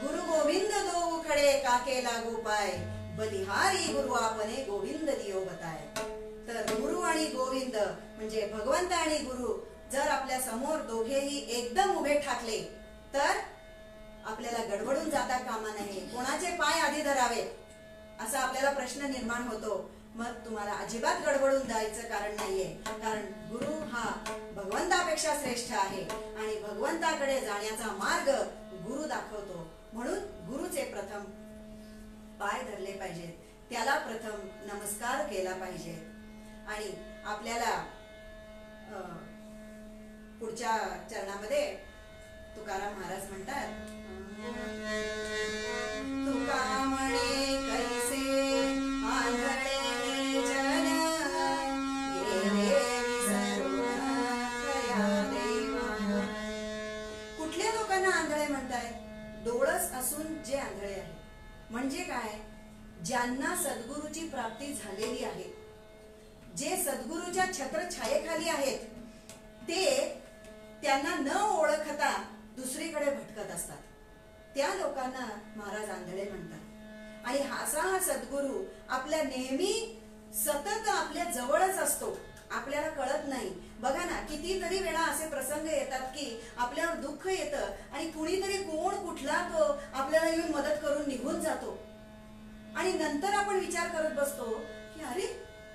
गुरु गोविंद दो खडे काके लागू पाय, बलिहारी गुरु आपने गोविंद दियो बताय. तर गुरु आणि गोविंद म्हणजे भगवंत आणि गुरु जर आपल्या समोर दोघेही एकदम उभे ठाकले तर आपल्याला गडबडून जाता कामा नये. कोणाचे पाय आधी धरावे असा आपल्याला प्रश्न निर्माण होतो. मग तुम्हाला अजिबात गडबडून जायचं कारण नाहीये, कारण गुरु हा भगवंतापेक्षा श्रेष्ठ आहे आणि भगवंताकडे जाण्याचा मार्ग गुरु दाखवतो. म्हणून गुरुचे प्रथम पाय धरले पाहिजेत, त्याला प्रथम नमस्कार केला पाहिजे. आणि आपल्याला पुढच्या चरणामध्ये तुकाराम महाराज म्हणतात, तुका म्हणे कैसे आंधळे जन गेले विसरून खऱ्या देवा. कुठल्या लोकांना आंधळे म्हणताय? डोळस असून जे आंधळे आहे. म्हणजे काय? ज्यांना सद्गुरूची प्राप्ती झालेली आहे, जे सद्गुरूच्या छत्रछायेखाली आहेत, ते त्यांना न ओळखता दुसरीकडे भटकत असतात. त्या लोकांना महाराज आंधळे म्हणतात. आणि हा सद्गुरू आपल्या नेहमी सतत आपल्या जवळच असतो, आपल्याला कळत नाही. बघा ना, कितीतरी वेळा असे प्रसंग येतात की आपल्यावर दुःख येतं आणि कुणीतरी कोण कुठला तो आपल्याला येऊन मदत करून निघून जातो. आणि नंतर आपण विचार करत बसतो की अरे,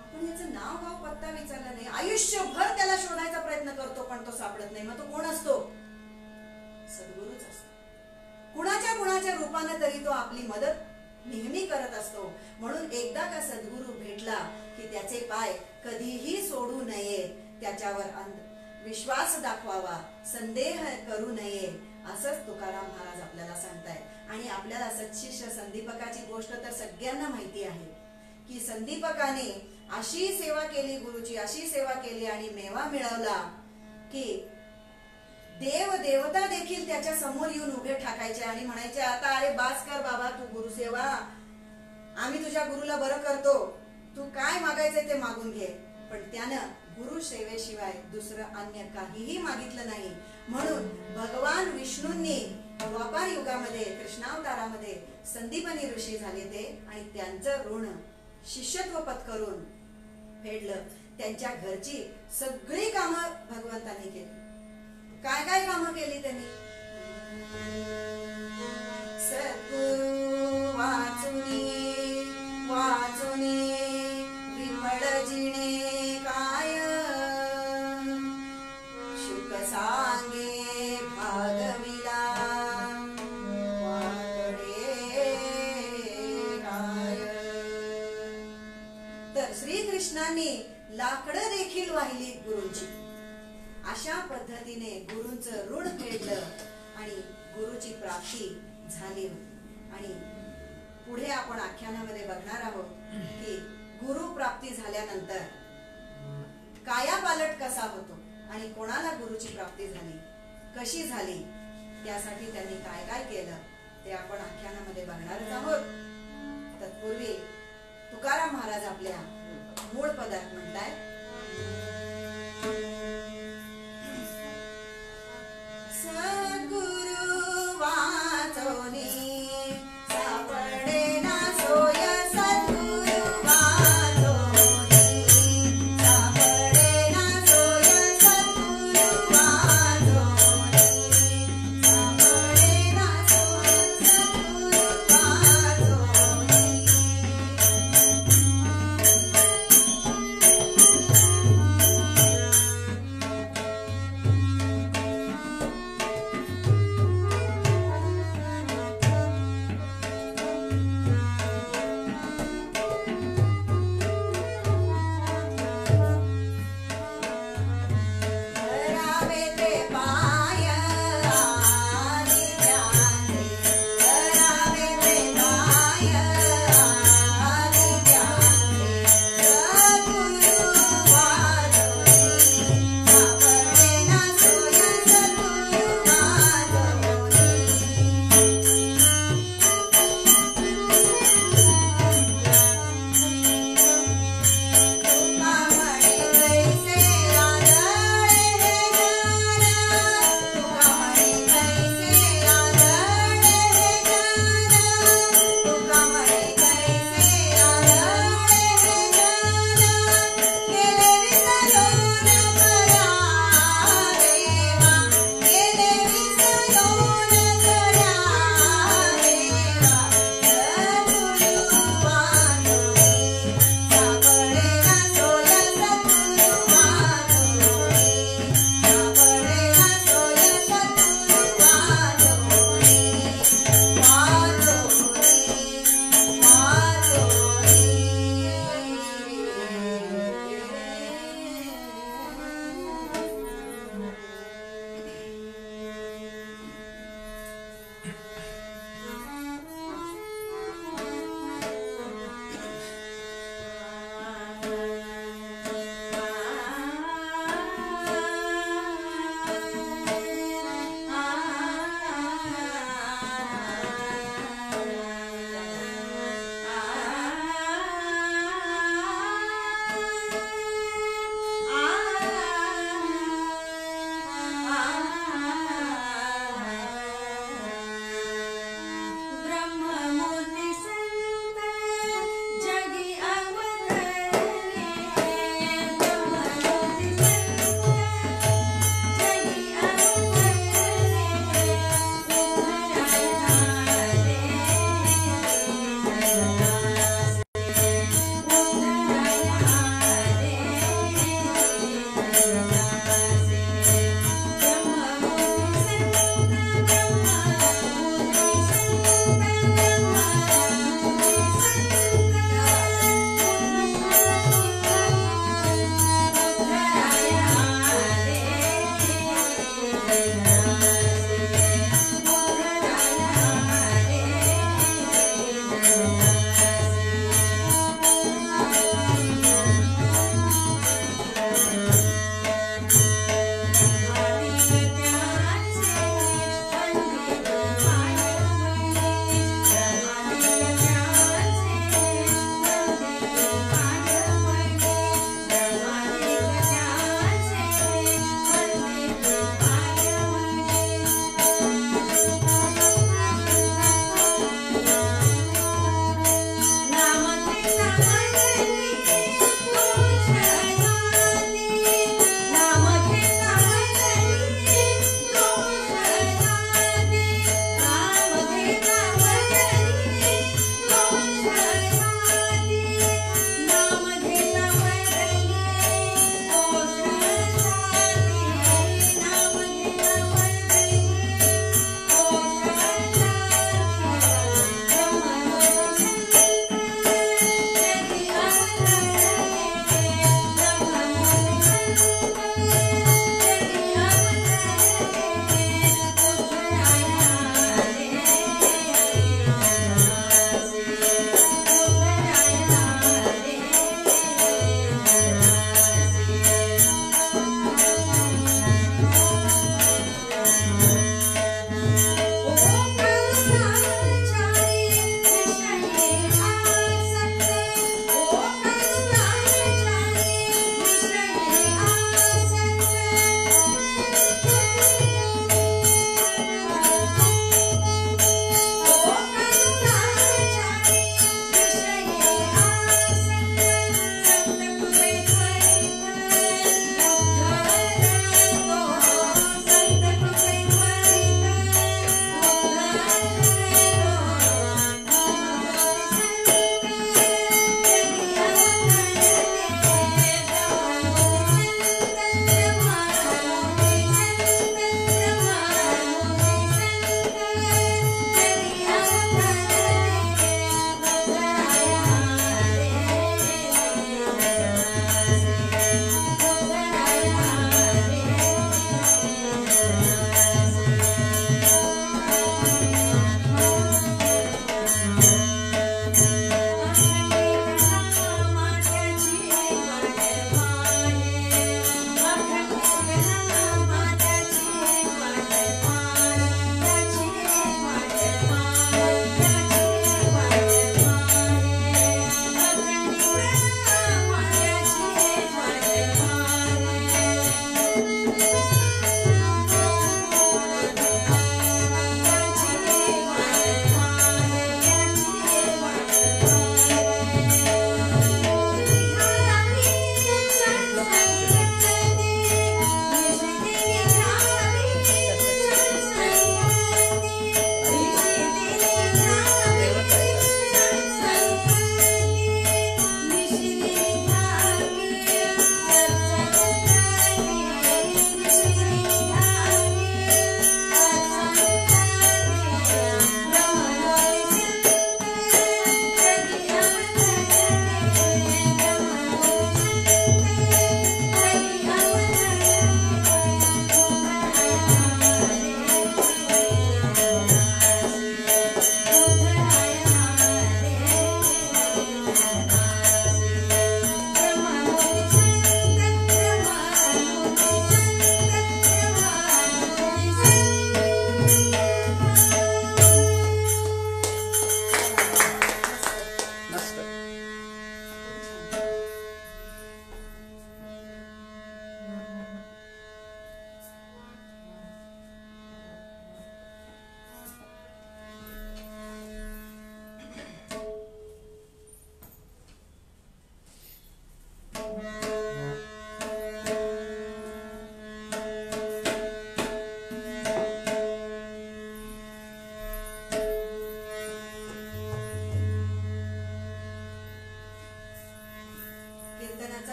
आपण याचं नाव गाव पत्ता विचारला नाही. आयुष्यभर त्याला शोधायचा प्रयत्न करतो पण तो सापडत नाही. मग तो कोण असतो? सद्गुरूच असतो. कुणाच्या रूपाने तरी तो आपली मदत नेहमी करत असतो. म्हणून एकदा का सद्गुरू भेटला की त्याचे पाय कधीही सोडू नयेत, त्याच्यावर विश्वास दाखवावा, संदेह करू नये, असंच तुकाराम महाराज आपल्याला सांगतायत. आणि आपल्याला सत्शिष्य संदीपकाची गोष्ट तर सगळ्यांना माहिती आहे की संदीपकाने अशी सेवा केली, गुरुची अशी सेवा केली आणि मेवा मिळवला की देव देवता देखील त्याच्या समोर येऊन उभे ठाकायचे आणि म्हणायचे, आता अरे बास कर बाबा, तू गुरुसेवा, आम्ही तुझ्या गुरुला बरं करतो, तू काय मागायचंय ते मागून घे, पण त्यानं गुरु सेवेशिवाय दुसरं अन्य काहीही मागितलं नाही. म्हणून भगवान विष्णूंनी द्वापार युगामध्ये कृष्णावतारामध्ये संदीपनी ऋषी झाले ते आणि त्यांचं ऋण शिष्यत्व पत्करून फेडलं. त्यांच्या घरची सगळी कामं भगवंतांनी केली. काय काय कामं केली त्यांनी? सद्गुरु वाचुनी वाचुनी विमळ जिणे काय शुक सांगे भागविला वाकडे काय. तर श्रीकृष्णांनी लाकडं देखील वाहिली गुरूंची. अशा पद्धतीने गुरूंचं ऋण फेडलं आणि गुरुची प्राप्ती झाली होती. आणि पुढे आपण आख्यानामध्ये बघणार आहोत की गुरु प्राप्ती झाल्यानंतर कायापालट कसा होतो आणि कोणाला गुरुची प्राप्ती झाली, कशी झाली, त्यासाठी त्यांनी काय काय केलं ते आपण आख्यानामध्ये बघणारच आहोत. तत्पूर्वी तुकाराम महाराज आपल्या मूळ पदात म्हणताय, सद्गुरु वाचोनी सापडे ना सोय, सद्गुरु वाचोनी सापडे ना सोय, सद्गुरु वाचोनी सापडे ना सोय, सद्गुरु वाचोनी.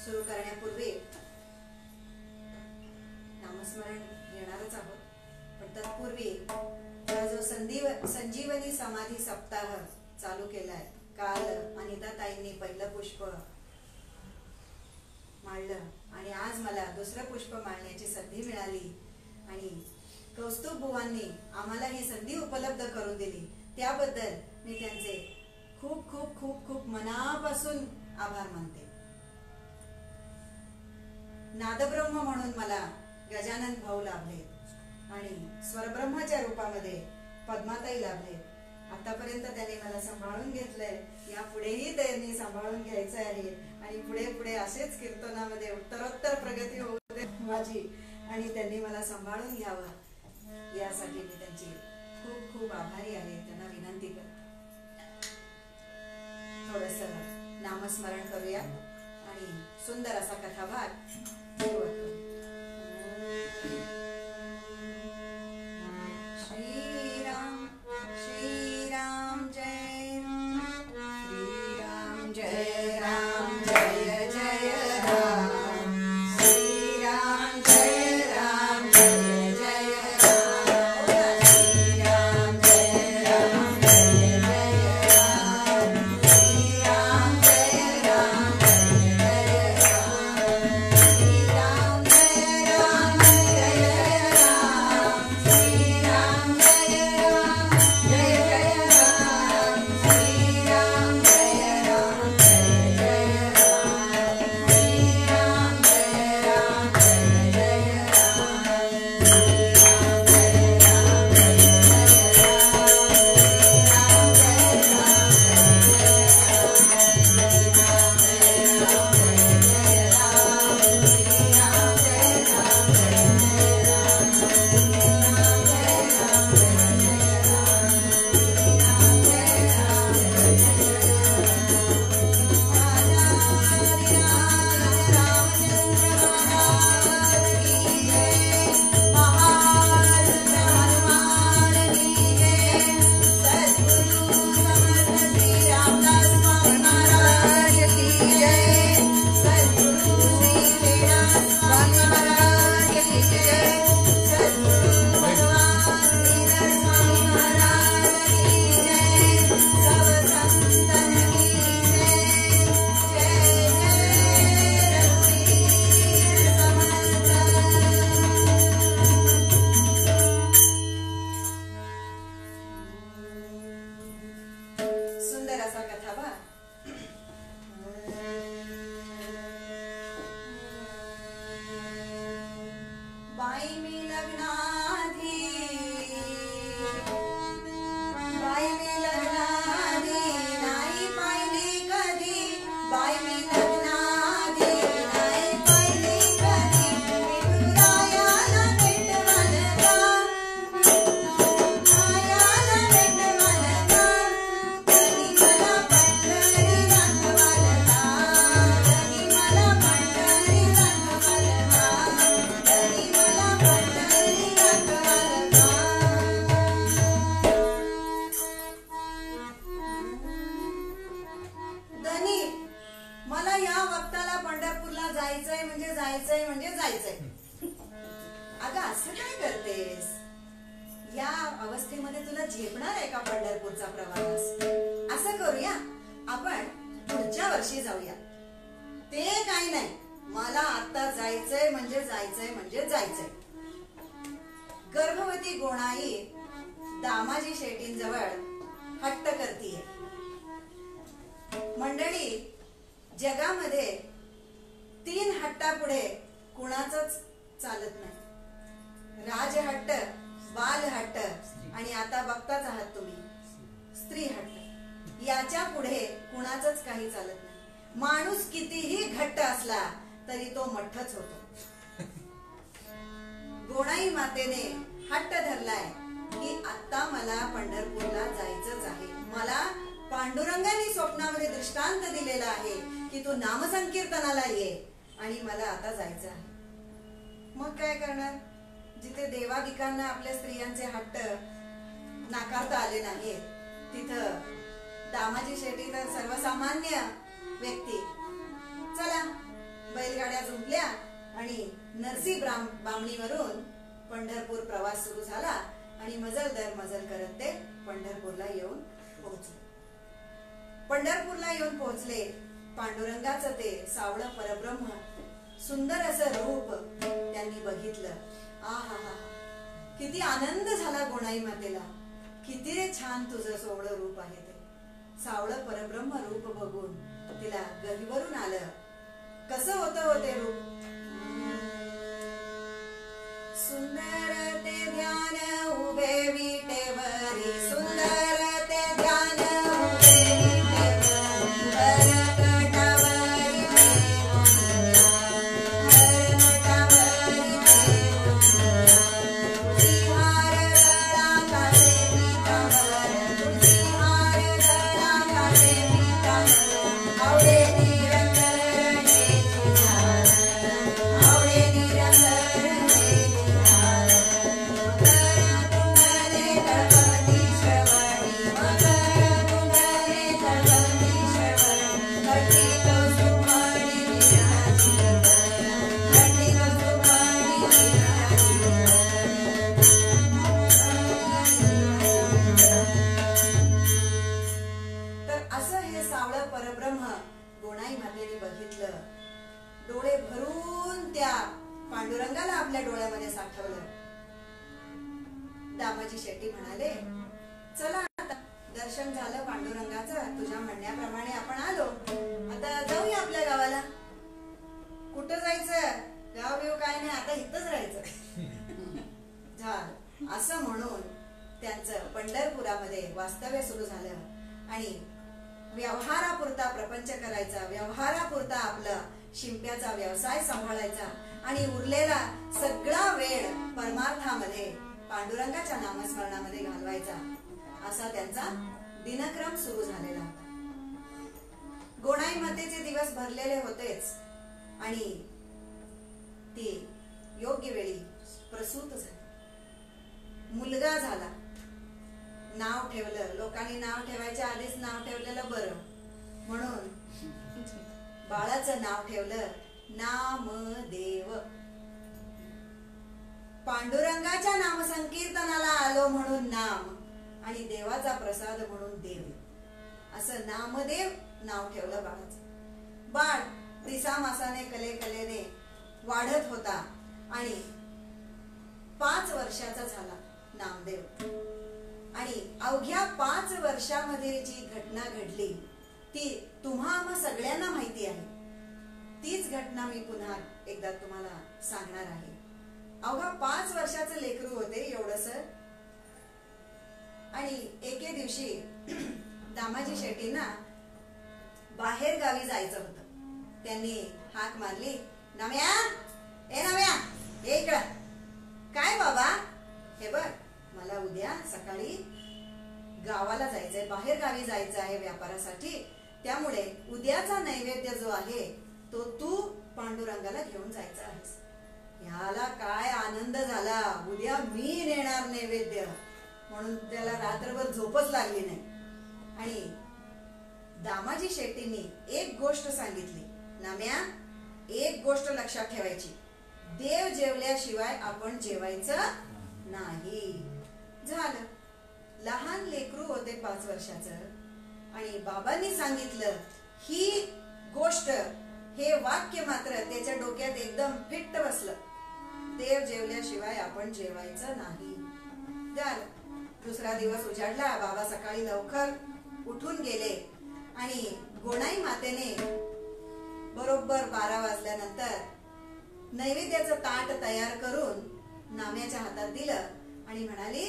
सुरू करण्यापूर्वी नामस्मरण घेणारच आहोत, पण तत्पूर्वी जो संजीवनी समाधी सप्ताह चालू केलाय, काल अनिता ताईंनी पहिलं पुष्प मांडलं आणि आज मला दुसरं पुष्प मांडण्याची संधी मिळाली आणि कौस्तुभ बुवांनी आम्हाला ही संधी उपलब्ध करून दिली, त्याबद्दल मी त्यांचे खूप खूप खूप खूप मनापासून आभार मानते. नादब्रह्म म्हणून मला गजानन भाऊ लाभले आणि स्वरब्रह्माच्या रूपामध्ये पद्माताई लाभले. आतापर्यंत त्यांनी मला सांभाळून घेतलंय, यापुढेही त्यांनी सांभाळून घ्यायचं आहे आणि पुढे पुढे असेच कीर्तनामध्ये उत्तरोत्तर प्रगती होऊ दे माझी आणि त्यांनी मला सांभाळून घ्यावं, यासाठी मी त्यांची खूप खूप आभारी आहे. त्यांना विनंती करते, थोडंसं नामस्मरण करूया आणि सुंदर असा कथाभाग सुरुवात करू. श्रीराम श्रीराम जय श्रीराम जय राम जय जय राम श्रीराम जय राम जय जय राम श्रीराम जय राम जय जय राम श्रीराम जय राम जय जय राम श्रीराम जय राम जय राम श्रीराम जय राम जय जय राम श्रीराम जय राम जय जय राम श्रीराम जय राम जय जय सुंदर असा कथाभाग. बाई मी लग्नाधी नाही पाहिली कधी, बाई मी लग्नाधी नाही पाहिली कधी, विठुरायाला भेटवाल का, आयाला भेटवाल का, कधी मला पंढरी दाखवाल का, कधी मला पंढरी दाखवाल का, कधी मला पंढरी दाखवाल का. धनी, मला या वक्ताला पंढरपूरला जायचंय म्हणजे जायचंय म्हणजे जायचंय. अगं असं काय करतेस, या अवस्थेमध्ये तुला झेपणार आहे का पंढरपूरचा प्रवास? असं करूया, आपण पुढच्या वर्षी जाऊया. ते काही नाही, मला आता जायचंय म्हणजे जायचंय म्हणजे जायचंय. गर्भवती गोणाई दामाजी शेट्टींजवळ हट्ट करतीये. मंडळी, जगामध्ये 3 हट्टापुढे कुणाचंच चालत नाही. राजहट्ट, बालहट्ट आणि आता बघताच आहात तुम्ही स्त्री हट्ट. याच्या पुढे कुणाचंच काही चालत नाही. माणूस कितीही घट्ट असला तरी तो मठ्ठच होतो. गोणाई मातेने हट्ट धरलाय की आता मला पंढरपूरला जायचंच आहे. मला पांडुरंगाने स्वप्नामध्ये दृष्टांत दिलेला आहे की तू नामसंकीर्तनाला ये आणि मला आता जायचं आहे. मग काय करणार? जिथे देवादिकांना आपल्या स्त्रियांचे हट्ट नाकारता आले नाहीत, तिथं दामाजी शेट्टी तर सर्वसामान्य व्यक्ती. चला जुंपल्या आणि नरसी बामणीवरून पंढरपूर प्रवास सुरू झाला आणि मजल दर मजल करत ते पंढरपूरला येऊन पोहोचले. पंढरपूरला येऊन पोहोचले. पांडुरंगाचं ते सावळं परब्रह्म सुंदर असं रूप त्यांनी बघितलं. आहा, किती आनंद झाला गोणाई मातेला. किती रे छान तुझं सोवळं रूप आहे. ते सावळं परब्रह्म रूप बघून तिला गहिवरून आलं. कसं होतं ते रूप. सुंदर ते ध्यान उभे विटेवरी, सुंदर ते ध्यान उभे विटेवरी, करकटावरी करकटावरी तुळशीहार गळा काढे पीतांबर, तुळशीहार गळा काढे पीतांबर, आवडे डोळे भरून त्या पांडुरंगाला आपल्या डोळ्यामध्ये साठवलं. दामाजी शेट्टी म्हणाले, चला आता दर्शन झालं पांडुरंगाचं, तुझ्या म्हणण्याप्रमाणे आपण आलो, आता जाऊया आपल्या गावाला. कुठं जायचं, गाव बिव काय नाही, आता इथंच राहायचं. झालं असं म्हणून त्यांचं पंढरपुरामध्ये वास्तव्य सुरू झालं आणि व्यवहारापुरता प्रपंच करायचा, व्यवहारापुरता आपला शिंप्याचा व्यवसाय सांभाळायचा आणि उरलेला सगळा वेळ परमार्थामध्ये पांडुरंगाच्या नामस्मरणामध्ये घालवायचा, असा त्यांचा दिनक्रम सुरू झालेला होता. गोणाई मातेचे दिवस भरलेले होतेच आणि ती योग्य वेळी प्रसूत झाली. मुलगा झाला. नाव ठेवलं. लोकांनी नाव ठेवायच्या आधीच नाव ठेवलेलं बरं म्हणून बाळाचं नाव ठेवलं नामदेव. पांडुरंगाच्या नामसंकीर्तनाला आलो म्हणून नाम आणि देवाचा प्रसाद म्हणून देव, असं नामदेव नाव ठेवलं बाळाचं. बाळ दिसामासाने कलेने वाढत होता आणि 5 वर्षाचा झाला नामदेव. आणि अवघ्या 5 वर्षामध्ये जी घटना घडली ती तुम्हा आम्हा सगळ्यांना माहिती आहे. तीच घटना मी पुन्हा एकदा तुम्हाला सांगणार आहे. अवघा 5 वर्षाचं लेकरू होते एवढंसं. आणि एके दिवशी दामाजी शेट्टींना बाहेर गावी जायचं होतं. त्यांनी हाक मारली, नम्या, ए नम्या, ये इकडं. काय बाबा? हे बघ, मला उद्या सकाळी गावाला जायचंय, बाहेर गावी जायचं आहे व्यापारासाठी. त्यामुळे उद्याचा नैवेद्य जो आहे तो तू पांडुरंगाला घेऊन जायचा आहेस. ह्याला काय आनंद झाला. उद्या मी नेणार नैवेद्य म्हणून त्याला रात्रभर झोपच लागली नाही. आणि दामाजी शेट्टींनी एक गोष्ट सांगितली, नम्या, एक गोष्ट लक्षात ठेवायची, देव जेवल्याशिवाय आपण जेवायचं नाही. झालं. लहान लेकरू होते 5 वर्षाचं आणि बाबांनी सांगितलं ही गोष्ट, हे वाक्य मात्र त्याच्या डोक्यात एकदम फिट्ट बसलं. देव जेवल्याशिवाय आपण जेवायचं नाही. झालं. दुसरा दिवस उजाडला. बाबा सकाळी लवकर उठून गेले आणि गोणाई मातेने बरोबर 12 वाजल्यानंतर नैवेद्याचं ताट तयार करून नाम्याच्या हातात दिलं आणि म्हणाली,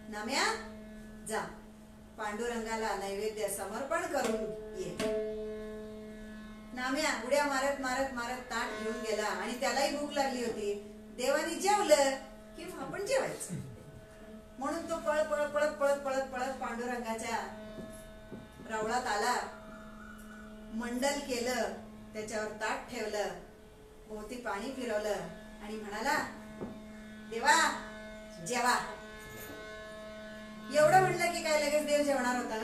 नाम्या, जा पांडुरंगाला नैवेद्य समर्पण करून ये. नाम्या उड्या मारत मारत मारत ताट घेऊन गेला आणि त्यालाही भूक लागली होती. देवानी जेवलं की आपण जेवायचं म्हणून तो पळत पळत पळत पळत पळत पळत पांडुरंगाच्या रवळात आला. मंडल केलं, त्याच्यावर ताट ठेवलं, भोवती पाणी फिरवलं आणि म्हणाला, देवा जेवा. एवढं म्हटलं की काय लगेच देव जेवणार होता.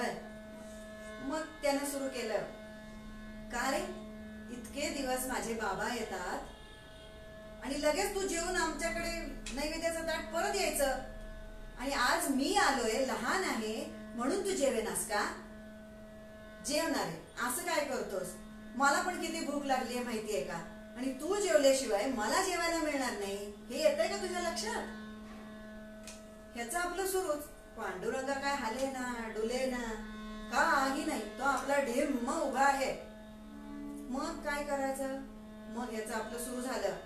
मग त्यानं सुरू केलं, का रे इतके दिवस माझे बाबा येतात आणि लगेच तू जेवून आमच्याकडे नैवेद्याचं ताट परत यायचं, आणि आज मी आलोय, लहान आहे म्हणून तू जेवेनास का? जेवणार आहे असं काय करतोस? मला पण किती भूक लागली आहे माहितीये का, आणि तू जेवल्याशिवाय मला जेवायला मिळणार नाही हे येतंय का तुझ्या लक्षात? ह्याचं आपलं सुरूच. पांडुरंग काय हाले ना डुले ना काही नाही, तो आपला ढेम उभा आहे. मग काय करायचं? मग ह्याचं आपलं सुरू झालं.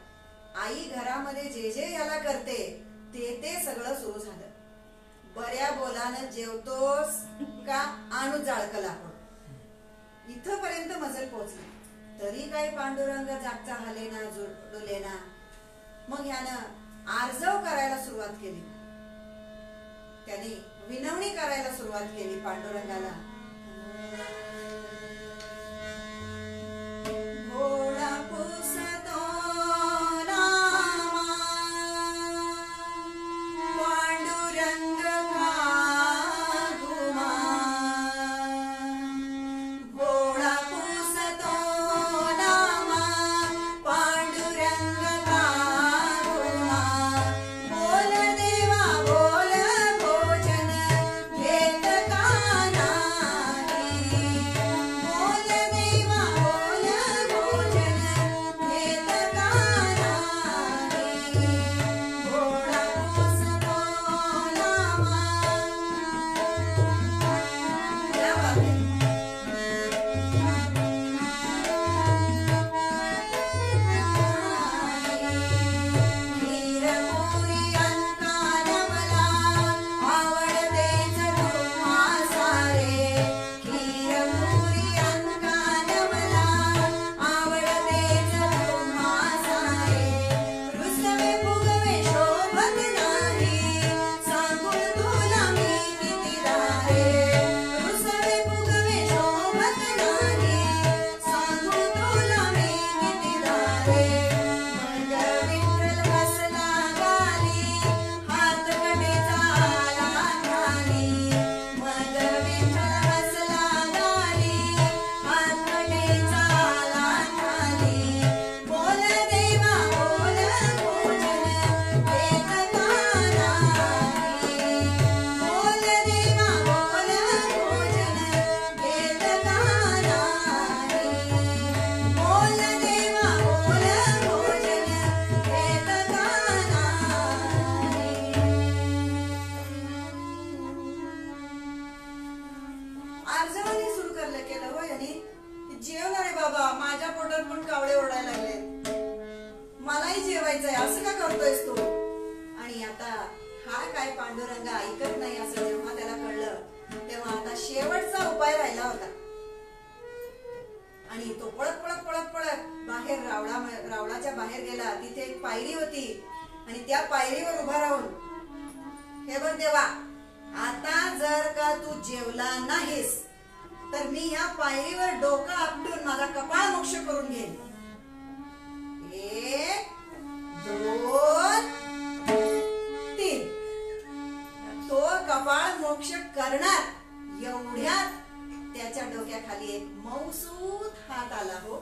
आई घरामध्ये जे जे याला करते ते सगळं सुरू झालं. बऱ्या बोलानं जेवतोस का आणू जाळकं लाकूड, इथपर्यंत मजल पोहोचली. तरी काय पांडुरंग जागचा हालेना डुलेना. मग ह्यानं आर्जव करायला सुरुवात केली. त्याने विनवणी करायला सुरुवात केली पांडुरंगाला. भोळा पुसतो नामा पांडुरंग घागुमा. भोळा पुसतो नामा पांडुरंग घागुमा. बोल देवा बोल भोजन घेत का नाही. बोल देवा बोल भोजन घेत का नाही. भोळा पुसतो नामा. क्या बात है. खीर पुरी अंकान मला आवडतेच तुम्हा सारे. खीर पुरी अंकान मला आवडतेच तुम्हा सारे. रुसवे फुगवे शोभत नाही सांगून तुला मी किती दारे. रुसवे फुगवे शोभत नाही सांगून तुला मी किती दारे. मग विठ्ठल बसला गाली हातकडेचा आला खाली. मग विठ्ठल बसला गाली हातकडेचा आला खाली. बोल देवा बोल भोजन घेत का नाही. बोल देवा बोल भोजन घेत का नाही. बोल देवा बोल भोजन घेत का नाही. आर्जवानी सुरू केलं हो यांनी. जेवणार आहे बाबा, माझ्या पोटात पण कावळे ओरडायला लागले, मलाही जेवायचंय, असं का करतोयस तू? आणि आता हा काय पांडुरंग ऐकत नाही असं जेव्हा त्याला कळलं, तेव्हा आता शेवटचा उपाय राहिला होता. आणि तो पळत पळत पळत पळत बाहेर रावणाच्या बाहेर गेला. तिथे एक पायरी होती आणि त्या पायरीवर उभा राहून, हे बघ देवा, आता जर का तू जेवला नाहीस तर मी ह्या पायरीवर डोकं आपटून माझा कपाळ मोक्ष करून घेईन. 1 2 3. तो कपाळ मोक्ष करणार एवढ्यात त्याच्या डोक्याखाली एक मौसूत हात आला हो,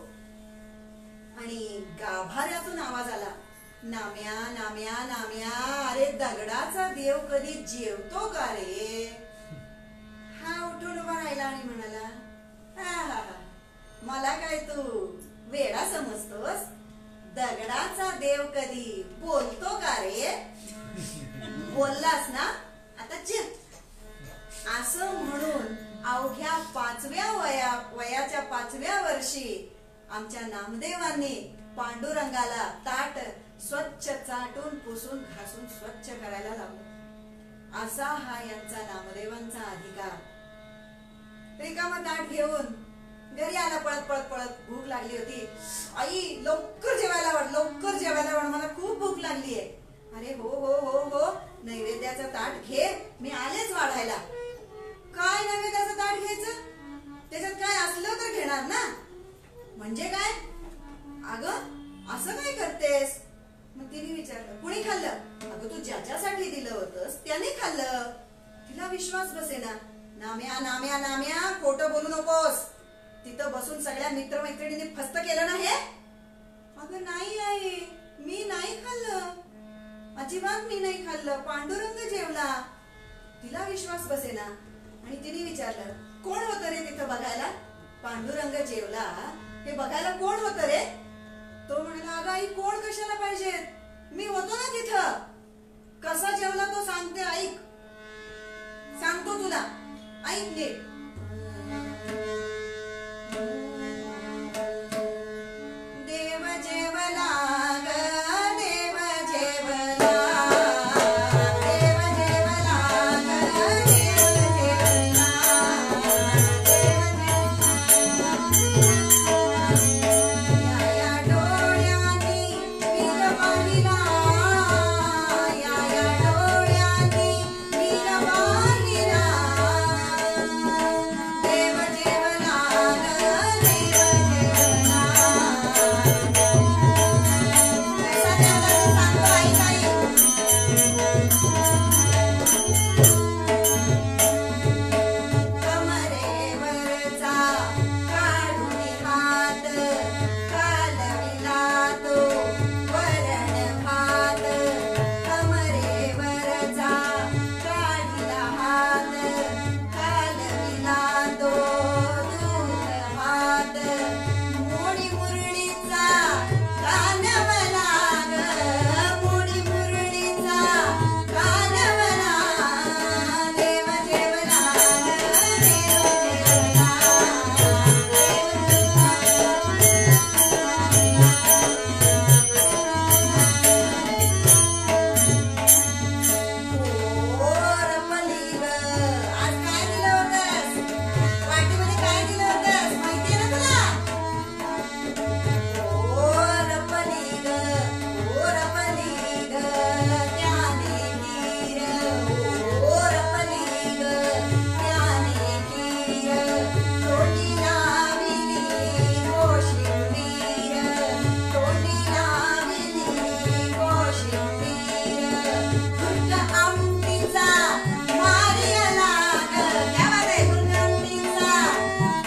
आणि गाभाऱ्यातून आवाज आला, नाम्या नाम्या नाम्या, अरे दगडाचा देव कधी जेवतो का रे? हा उठून उभा राहिला आणि म्हणाला, मला काय तू वेडा समजतोस? दगडाचा देव कधी बोलतो का रे? बोललास ना, आता जेव. असं म्हणून अवघ्या 5व्या वयाच्या 5व्या वर्षी आमच्या नामदेवांनी पांडुरंगाला ताट स्वच्छ चाटून पुसून घासून स्वच्छ करायला लावलं. असा हा यांचा नामदेवांचा अधिकार. रिकामा ताट घेऊन घरी आला पळत पळत पळत. भूक लागली होती. आई लवकर जेवायला वाढ, लवकर जेवायला वाढ, मला खूप भूक लागली आहे. अरे हो हो हो हो, नैवेद्याचं ताट घे, मी आलेच वाढायला. काय नैवेद्याचं ताट घ्यायचं? त्याच्यात काय असलं तर घेणार ना. म्हणजे काय? अगं असं काय करतेस? मग तिने विचारलं, कुणी खाल्लं? अगं तू ज्याच्यासाठी दिलं होतंस त्याने खाल्लं. तिला विश्वास बसेना. नाम्या नाम्या नाम्या, खोटं बोलू नकोस. तिथं बसून सगळ्या मित्रमैत्रिणींनी फस्त केलं ना हे? अगं नाही आहे, मी नाही खाल्लं, अजिबात मी नाही खाल्लं, पांडुरंग जेवला. तिला विश्वास बसेना आणि तिने विचारलं, कोण होतं रे तिथं बघायला? पांडुरंग जेवला हे बघायला कोण होतं रे? तो म्हणाला, अगं आई कोण कशाला पाहिजे, मी होतो ना तिथं. कसा जेवला तो सांगते, ऐक, सांगतो तुला, ऐक नीट. देव जेवला ग, देव जेवला, देव जेवला ग, देव जेवला, या या डोळ्यांनी वीर पाहिला, या या डोळ्यांनी वीर पाहिला, देव जेवला ग, देव जेवला. कसा जेवला ते सांगतो, ऐक आई. कमरेवरचा काढून हात, कालविला तो वरण भात. कमरेवरचा काढिला हात, कालविला तो दूध भात. मोडी मुरळीचा कानवला ग, मोडी मुरळीचा कानवला, देव जेवला ग, देव जेवला, रपली ग. आज काय दिलं होतंस वाटीमध्ये, काय दिलं होतंस माहितीये ना तुला? रपली ग, रपली ग, त्याने खीर, रपली ग, त्याने खीर. तोंडी लाविली कोशिंबीर, तोंडी लाविली कोशिंबीर. घुटका आमटीचा मारियाला ग, काय बात आहे, घुटका आमटीचा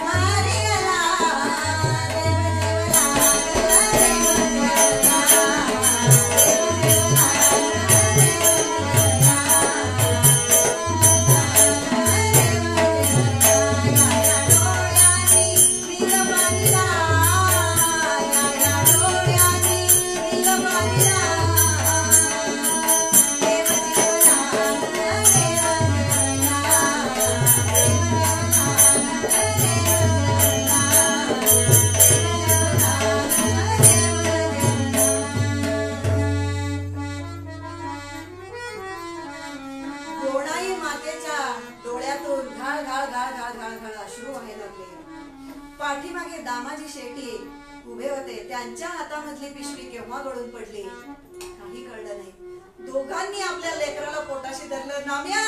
मारियाला, देव जेवला ग, देव जेवला, देव जेवला ग, देव जेवला, या या डोळ्यांनी वीर पाहिला, या या डोळ्यांनी वीर पाहिला, देव जेवला ग, देव जेवला, देव गोणाई मातेच्या डोळ्यातून घाळ घाळ घाळ घाळ घाळ घाळ अश्रू व्हायला लागले. पाठीमागे दामाजी शेट्टी उभे होते. त्यांच्या हातामधली पिशवी केव्हा गळून पडली काही कळलं नाही. दोघांनी आपल्या लेकराला पोटाशी धरलं. नाम्या,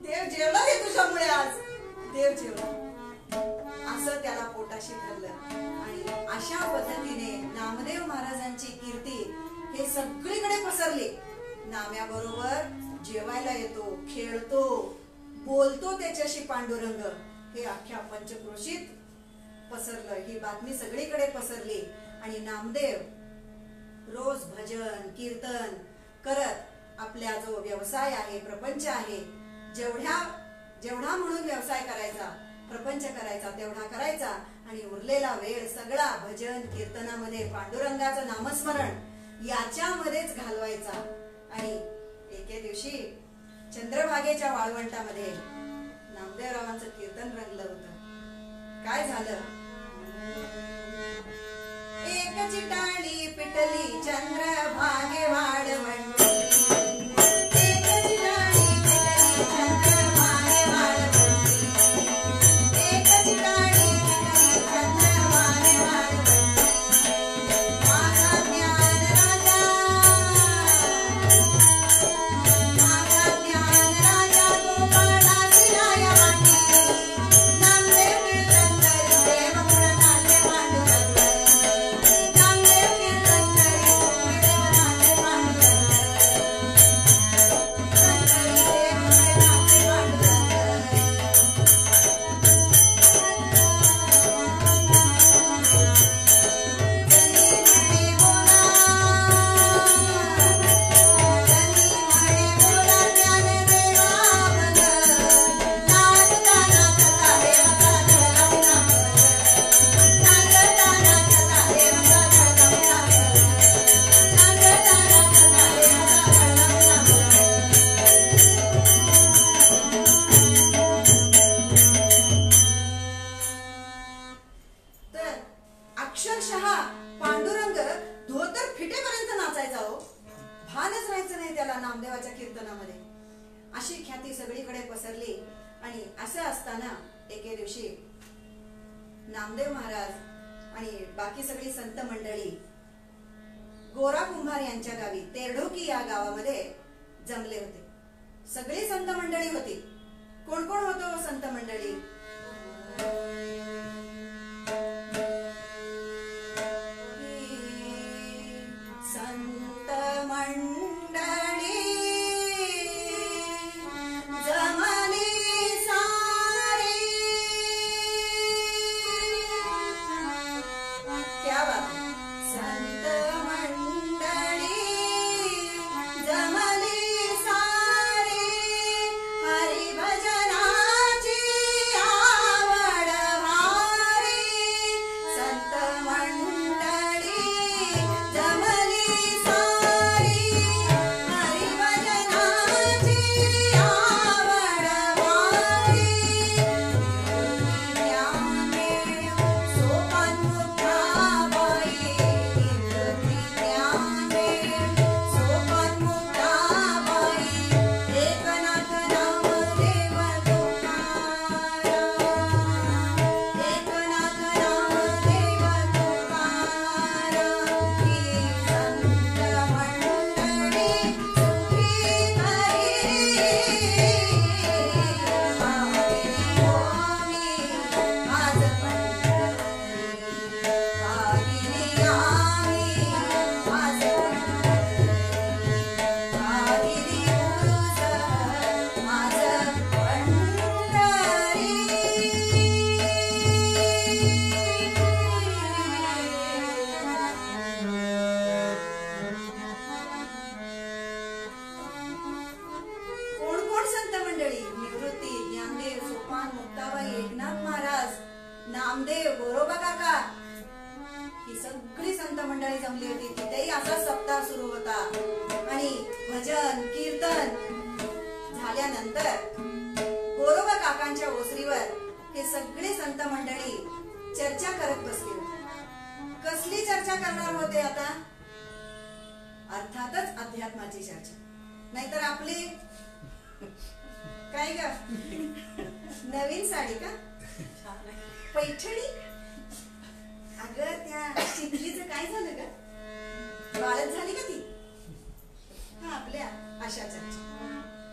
देव जेवला रे तुझ्यामुळे, आज देव जेवला, असं त्याला पोटाशी धरलं. आणि अशा पद्धतीने नामदेव महाराजांची कीर्ती हे सगळीकडे पसरली. नाम्याबरोबर जेवायला येतो, खेळतो, बोलतो त्याच्याशी पांडुरंग, हे अख्ख्या पंचक्रोशीत पसरलं. ही बातमी सगळीकडे पसरली. आणि नामदेव रोज भजन कीर्तन करत आपला जो व्यवसाय आहे, प्रपंच आहे, जेवढा म्हणून व्यवसाय करायचा, प्रपंच करायचा तेवढा करायचा. आणि उरलेला वेळ सगळा भजन कीर्तनामध्ये, पांडुरंगाचं नामस्मरण याच्यामध्येच घालवायचा. आणि एके दिवशी चंद्रभागेच्या वाळवंटामध्ये नामदेवरावांचं कीर्तन रंगलं होतं. काय झालं? एक चिटाळी पिटली चंद्रभागे वाळवंटी, एक चिटाळी पिटली चंद्रभागे वाळवंटी, एक चिटाळी पिटली चंद्रभागे वाळवंटी. माझा ज्ञान राजा, माझा ज्ञान राजा गोपाळाची राया वाटी. नामदेव कीर्तन करी देव गुणनाचे पांडुरंग, नामदेव कीर्तन करी देव गुणनाचे पांडुरंग. नामदेवाच्या कीर्तनामध्ये. अशी ख्याती सगळीकडे पसरली. आणि असं असताना एके दिवशी नामदेव महाराज आणि बाकी सगळी संत मंडळी गोरा कुंभार यांच्या गावी तेरढोकी या गावामध्ये जमले होते. सगळी संत मंडळी होती. कोण कोण होतो संत मंडळी? संत मंडळी जमली सारी. क्या बात है. संत मंडळी जमली सारी. हरी भजनाची आवड भारी. संत मंडळी जमली सारी. हरी भजनाची आवड भारी. सोपान मुक्ताबाई सोपान मुक्ताबाई एकनाथ नामदेव तुकाराम. एकनाथ नामदेव तुकाराम. ही संत मंडळी सुखी आज कोण कोण संत मंडळी? निवृत्ती, ज्ञानदेव, सोपान, मुक्ताबाई, एकनाथ महाराज, नामदेव, गोरोबा काका, ही सगळी संत मंडळी जमली होती. तिथेही असा सप्ताह सुरू होता. आणि भजन कीर्तन झाल्यानंतर गोरोबा काकांच्या ओसरीवर हे सगळे संत मंडळी चर्चा करत बसली होती. कसली चर्चा करणार होते आता? अर्थातच अध्यात्माची चर्चा. नाहीतर आपली काय ग, नवीन साडी का, पैठणी? अगं त्या शिकलीचं काय झालं ग? बाळच झाली का ती? हा, आपल्या अशा चर्चा.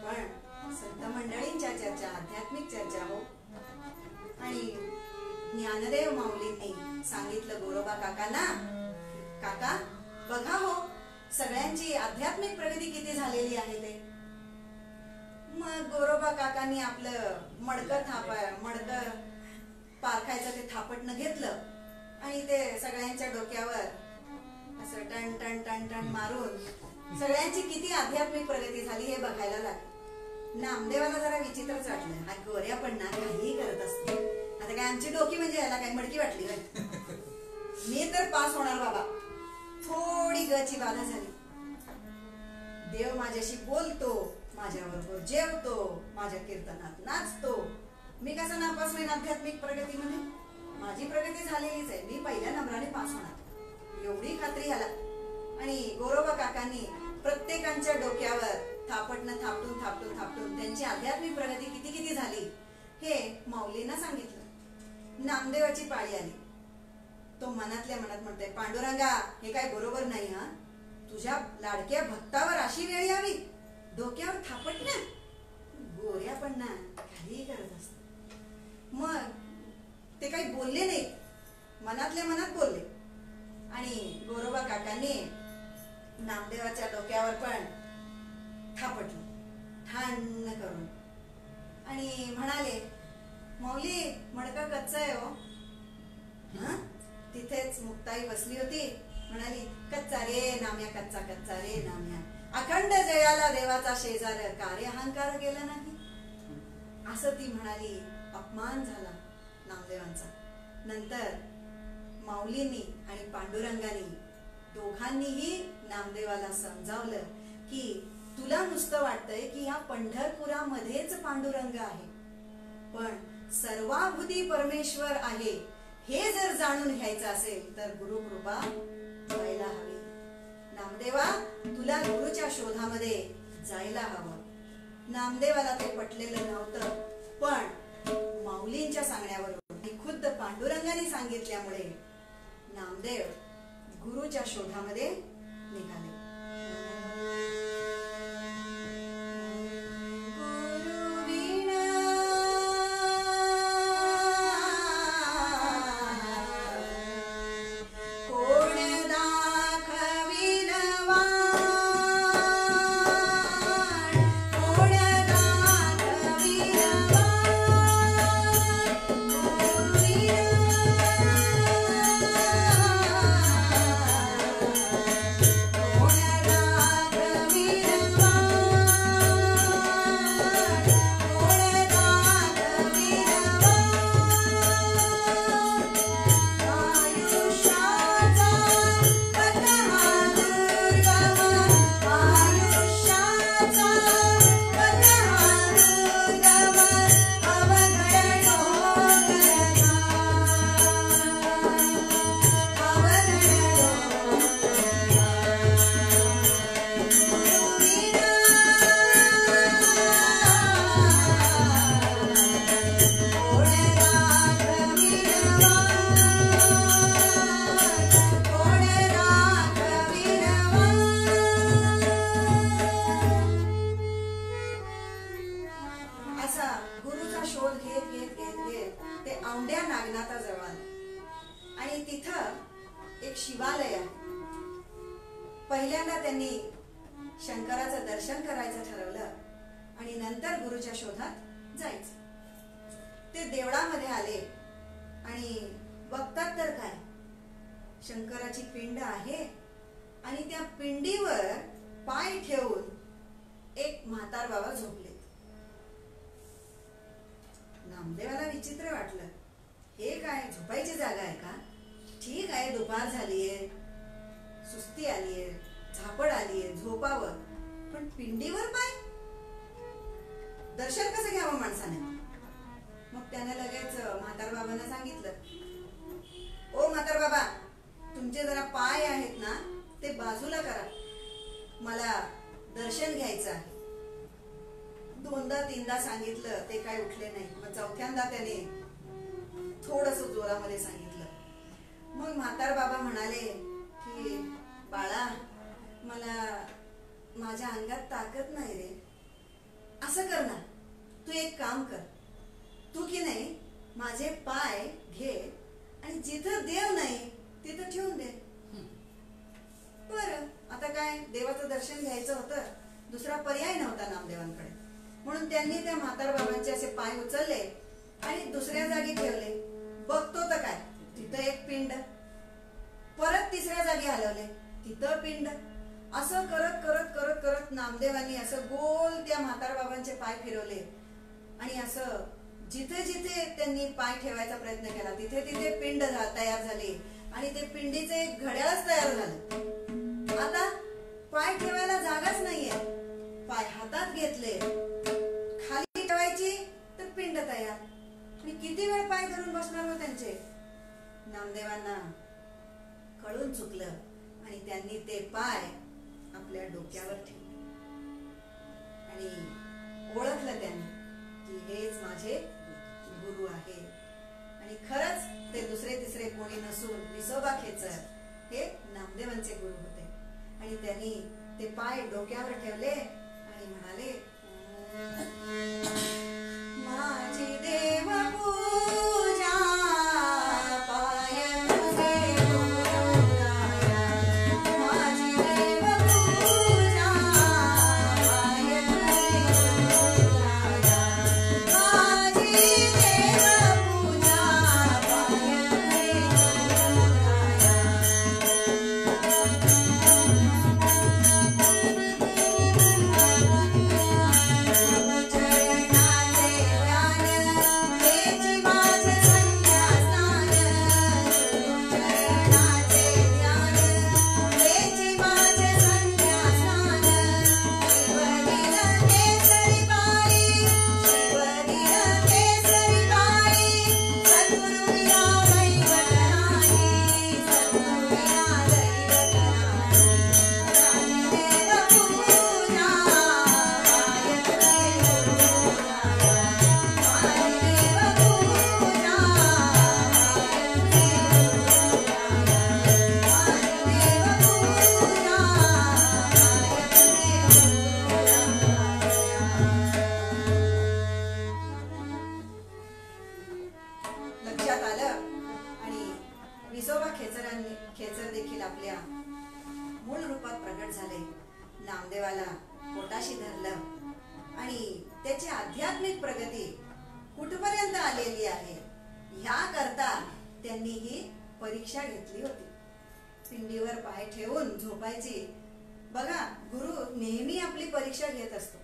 पण संत मंडळींच्या चर्चा आध्यात्मिक चर्चा हो. आणि ज्ञानदेव माऊलींनी सांगितलं गोरोबा काकांना, काका बघा हो, सगळ्यांची आध्यात्मिक प्रगती किती झालेली आहे ते. मग गोरोबा काकांनी आपलं मडकं पारखायचं ते थापटणं घेतलं आणि ते सगळ्यांच्या डोक्यावर असं टन टन टन टन मारून सगळ्यांची किती आध्यात्मिक प्रगती झाली हे बघायला लागले. नामदेवाला जरा विचित्रच वाटलं. हा गोऱ्या पण ना काहीही करत असते. आता काय आमची डोकी म्हणजे याला काय मडकी वाटली काय? मी तर पास होणार बाबा. थोडी गची बाधा झाली. देव माझ्याशी बोलतो, माझ्याबरोबर जेवतो, माझ्या कीर्तनात नाचतो. मी कसा नापास होईन आध्यात्मिक प्रगतीमध्ये? माझी प्रगती झालेलीच आहे. मी पहिल्या नंबराने पास होणार एवढी खात्री आला. आणि गोरोबा काकांनी प्रत्येकांच्या डोक्यावर थापटणं थापटून थापटून थापटून त्यांची आध्यात्मिक प्रगती किती किती झाली हे माऊलींना सांगितलं. नामदेवाची पाळी आली. तो मनातल्या मनात म्हणतोय, पांडुरंगा हे काय बरोबर नाही. हा, तुझ्या लाडक्या भक्तावर अशी वेळ यावी, डोक्यावर थापटणं. गोऱ्या पण ना काही करत असत. मग ते काही बोलले नाही, मनातल्या मनात बोलले. आणि गोरोबा काकांनी नामदेवाच्या डोक्यावर पण थापटलं ठाण करून आणि म्हणाले, माऊली मडकं कच्चं आहे हो. तिथेच मुक्ताई बसली होती. म्हणाली, कच्चा रे नाम्या, कच्चा कच्चा रे नाम्या, अखंड जयाला देवाचा शेजार, कार्य अहंकार गेला नाही. असं ती म्हणाली. अपमान झाला नामदेवांचा. नंतर माऊलींनी आणि पांडुरंगानी दोघांनीही नामदेवाला समजावलं की तुला नुसतं वाटतंय की या पंढरपुरामध्येच पांडुरंग आहे, पण सर्वाभूती परमेश्वर आहे हे जर जाणून घ्यायचं असेल तर गुरुकृपा व्हायला हवी. नामदेवा, तुला गुरुच्या शोधामध्ये जायला हवं. नामदेवाला ते पटलेलं नव्हतं, पण माऊलींच्या सांगण्यावरून आणि खुद्द पांडुरंगाने सांगितल्यामुळे नामदेव गुरुच्या शोधामध्ये निघाले. पहिल्यांदा त्यांनी शंकराचं दर्शन करायचं ठरवलं आणि नंतर गुरुच्या शोधात जायचं. ते देवळामध्ये आले आणि बघतात तर काय, शंकराची पिंड आहे आणि त्या पिंडीवर पाय ठेवून एक म्हातार बाबा झोपले. नामदेवाला विचित्र वाटलं, हे काय झोपायची जागा आहे का? ठीक आहे, दुपार झालीये, सुस्ती आलीये, झापड आलीये, झोपावं, पण पिंडीवर पाय? दर्शन कसं घ्यावं माणसाने? मग त्याने लगेच म्हातार बाबांना सांगितलं, ओ म्हातार बाबा, तुमचे जरा पाय आहेत ना ते बाजूला करा, मला दर्शन घ्यायचं आहे. दोनदा तीनदा सांगितलं, ते काय उठले नाही. मग चौथ्यांदा त्याने थोडस जोरामध्ये सांगितलं. मग म्हातार बाबा म्हणाले की बाळा, मला माझ्या अंगात ताकद नाही रे. असं कर ना, तू एक काम कर, तू की नाही माझे पाय घे आणि जिथं देव नाही तिथं ठेवून दे. बरं, आता काय, देवाचं दर्शन घ्यायचं होतं, दुसरा पर्याय नव्हता नामदेवांकडे. म्हणून त्यांनी त्या म्हातार बाबांचे असे पाय उचलले आणि दुसऱ्या जागी ठेवले. बघतो तर काय, तिथं एक पिंड. परत तिसऱ्या जागी हलवले, तिथं पिंड. असं करत करत करत करत नामदेवांनी असं गोल त्या म्हातार बाबांचे पाय फिरवले आणि असं जिथे जिथे त्यांनी पाय ठेवायचा प्रयत्न केला तिथे तिथे पिंड तयार झाली आणि ते पिंडीचे एक घड्याळच तयार झालं. आता पाय ठेवायला जागाच नाहीये. पाय हातात घेतले, खाली ठेवायची तर पिंड तयार. आणि किती वेळ पाय धरून बसणार हो त्यांचे? नामदेवांना कळून चुकलं आणि त्यांनी ते पाय आपल्या डोक्यावर ठेवले आणि ओळखलं त्यांनी की हेच माझे गुरु आहे. आणि खरंच ते दुसरे तिसरे कोणी नसून विसोबा खेचर हे नामदेवांचे गुरु होते. आणि त्यांनी ते पाय डोक्यावर ठेवले आणि म्हणाले, माझी देव पूजा पाय तुझे गुरुराया, माझी देव पूजा पाय तुझे गुरुराया, माझी देव पूजा पाय तुझे गुरुराया. चरणाचे ध्यान नामदेवाला पोटाशी धरलं आणि त्याची आध्यात्मिक प्रगती कुठपर्यंत आलेली आहे ह्या करता त्यांनी ही परीक्षा घेतली होती. पिंडीवर पाय ठेवून झोपायची. बघा, गुरु नेहमी आपली परीक्षा घेत असतो.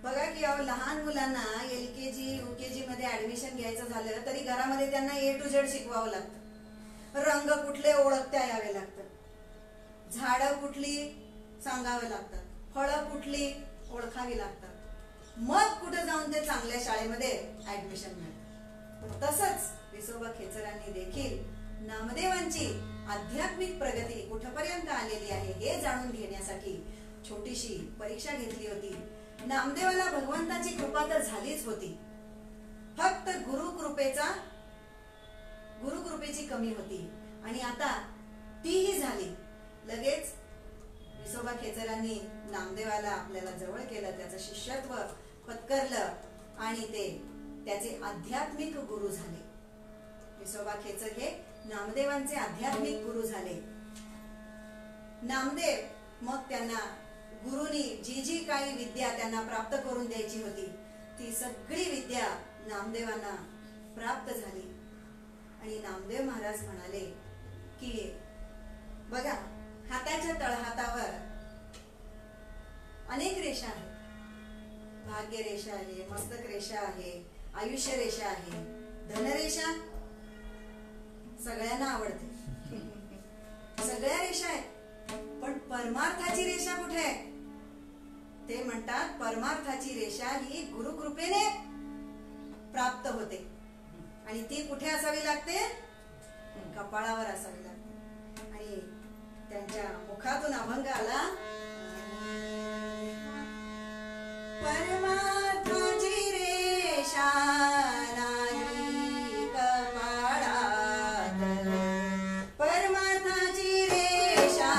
बघा की लहान मुलांना LKG UKG मध्ये ऍडमिशन घ्यायचं झालं तरी घरामध्ये त्यांना A to Z शिकवावं लागतं. रंग कुठले ओळखता यावे लागतात, झाडं कुठली सांगावे लागतात, फळं कुठली ओळखावी लागतात, मग कुठे जाऊन ते चांगल्या शाळेमध्ये ऍडमिशन मिळतं. तसंच विसोबा खेचरांनी देखील नामदेवांची आध्यात्मिक प्रगती कुठपर्यंत आलेली आहे हे जाणून घेण्यासाठी छोटीशी परीक्षा घेतली होती. नामदेवाला भगवंताची कृपा तर झालीच होती, फक्त गुरुकृपेची कमी होती आणि आता तीही झाली. लगेच विसोबा खेचरांनी नामदेवाला आपल्याला जवळ केलं, त्याचं शिष्यत्व पत्करलं आणि ते त्याचे आध्यात्मिक गुरु झाले. विसोबा खेचर हे नामदेवांचे आध्यात्मिक गुरु झाले. नामदेव मग त्यांना गुरुनी जी जी काही विद्या त्यांना प्राप्त करून द्यायची होती ती सगळी विद्या नामदेवांना प्राप्त झाली. आणि नामदेव महाराज म्हणाले की बघा, हाताच्या तळहातावर अनेक रेषा आहेत. भाग्य रेषा आहे, मस्तक रेषा आहे, आयुष्य रेषा आहे, धनरेषा सगळ्यांना आवडते. सगळ्या रेषा आहेत, पण परमार्थाची रेषा कुठे आहे? ते म्हणतात परमार्थाची रेषा ही गुरुकृपेने प्राप्त होते आणि ती कुठे असावी लागते? कपाळावर असावी लागते. आणि त्यांच्या मुखातून अभंग आला, परमार्थाची रेषा नाही कपाळात, परमार्थाची रेषा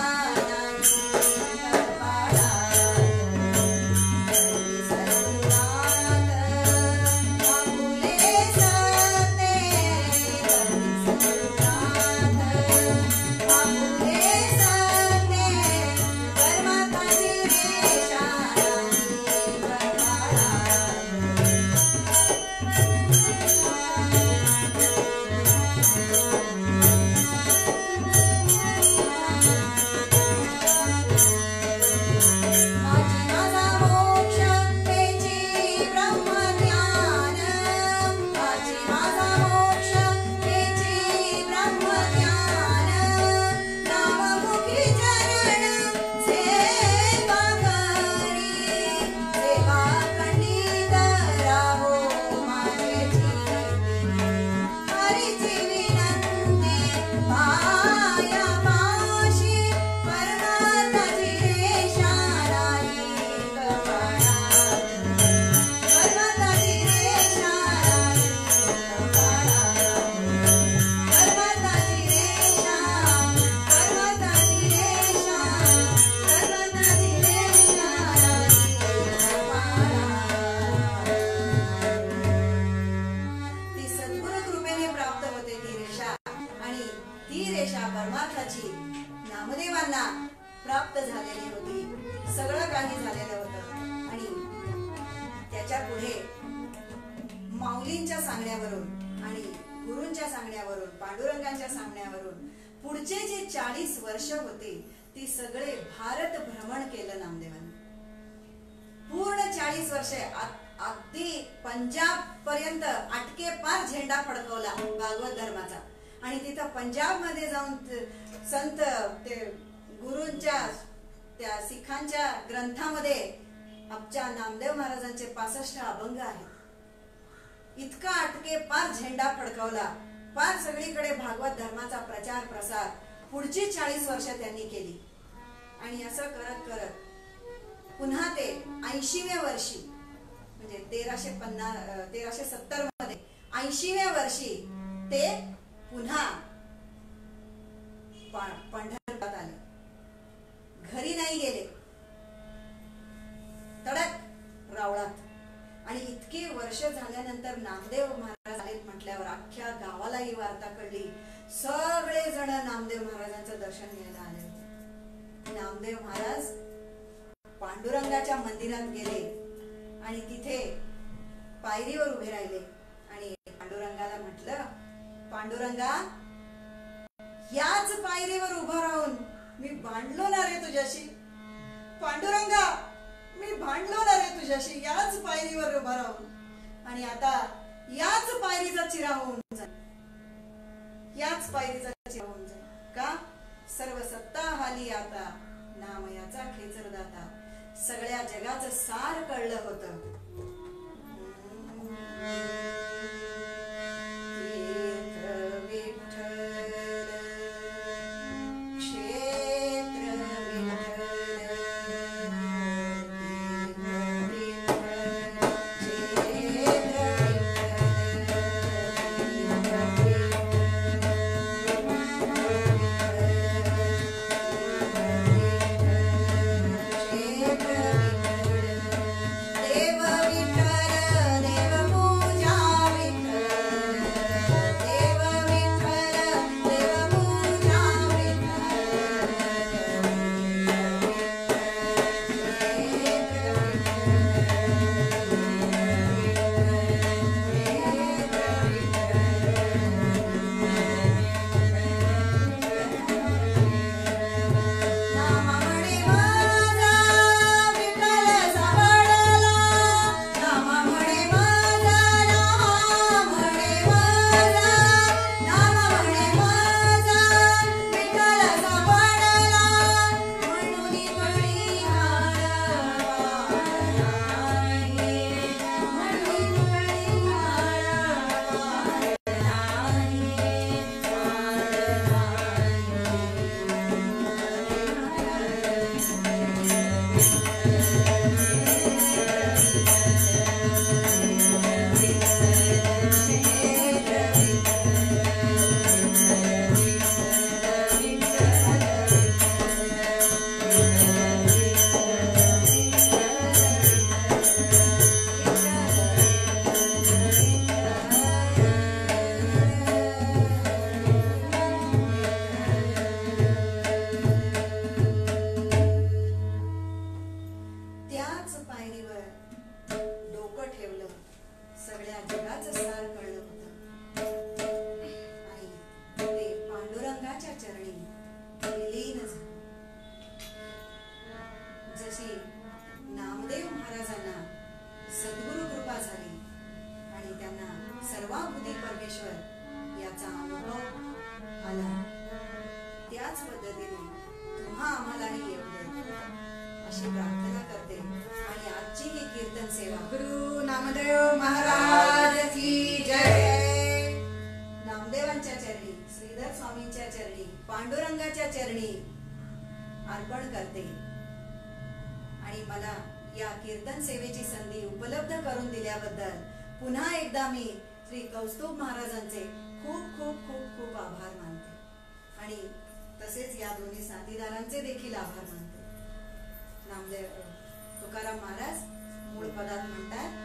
परमार्थाची नामदेवांना प्राप्त झालेली होती. सगळं काही झालेलं होतं आणि त्याच्या पुढे माऊलींच्या सांगण्यावरून आणि गुरूंच्या सांगण्यावरून, पांडुरंगांच्या सांगण्यावरून पुढचे जे 40 वर्ष होते ती सगळे भारत भ्रमण केलं नामदेवांनी. पूर्ण 40 वर्षे अगदी पंजाब पर्यंत अटके पार झेंडा फडकवला भागवत धर्माचा. आणि तिथं पंजाब मध्ये जाऊन संत ते गुरूंच्या त्या सिखांच्या ग्रंथामध्ये आमच्या नामदेव महाराजांचे 65 अभंग आहेत. इतका अटके पार झेंडा फडकवला, पार सगळीकडे भागवत धर्माचा प्रचार प्रसार पुढची 40 वर्ष त्यांनी केली. आणि असं करत करत पुन्हा ते 80व्या वर्षी म्हणजे 1370 मध्ये 80व्या वर्षी ते पुन्हा पंढरपुरात आले. घरी नाही गेले, तडक रावळात. आणि इतके वर्ष झाल्यानंतर नामदेव महाराज आलेत म्हटल्यावर अख्ख्या गावाला ही वार्ता कळली. सगळे जण नामदेव महाराजांचं दर्शन घ्यायला आले होते. नामदेव महाराज पांडुरंगाच्या मंदिरात गेले आणि तिथे पायरीवर उभे राहिले आणि पांडुरंगाला म्हटलं, पांडुरंगा, याच पायरीवर उभं राहून मी भांडलो ना रे तुझ्याशी. पांडुरंगा, मी भांडलो ना रे तुझ्याशी याच पायरीवर उभं राहून. आणि आता याच पायरीचा चिरा होऊन जाईल, याच पायरीचा चिरा होऊन जाईल. का? सर्व सत्ता हाली आता, नामयाचा खेचर दाता. सगळ्या जगाचं सार कळलं होतं. पांडुरंगाच्या चरणी अर्पण करते. आणि मला या कीर्तन सेवेची संधी उपलब्ध करून दिल्याबद्दल पुन्हा एकदा मी श्री कौस्तुभ महाराजांचे खूप खूप खूप खूप आभार मानते. आणि तसेच या दोन्ही साथीदारांचे देखील आभार मानते. नामदेव तुकाराम महाराज मूळ पदात म्हणतात,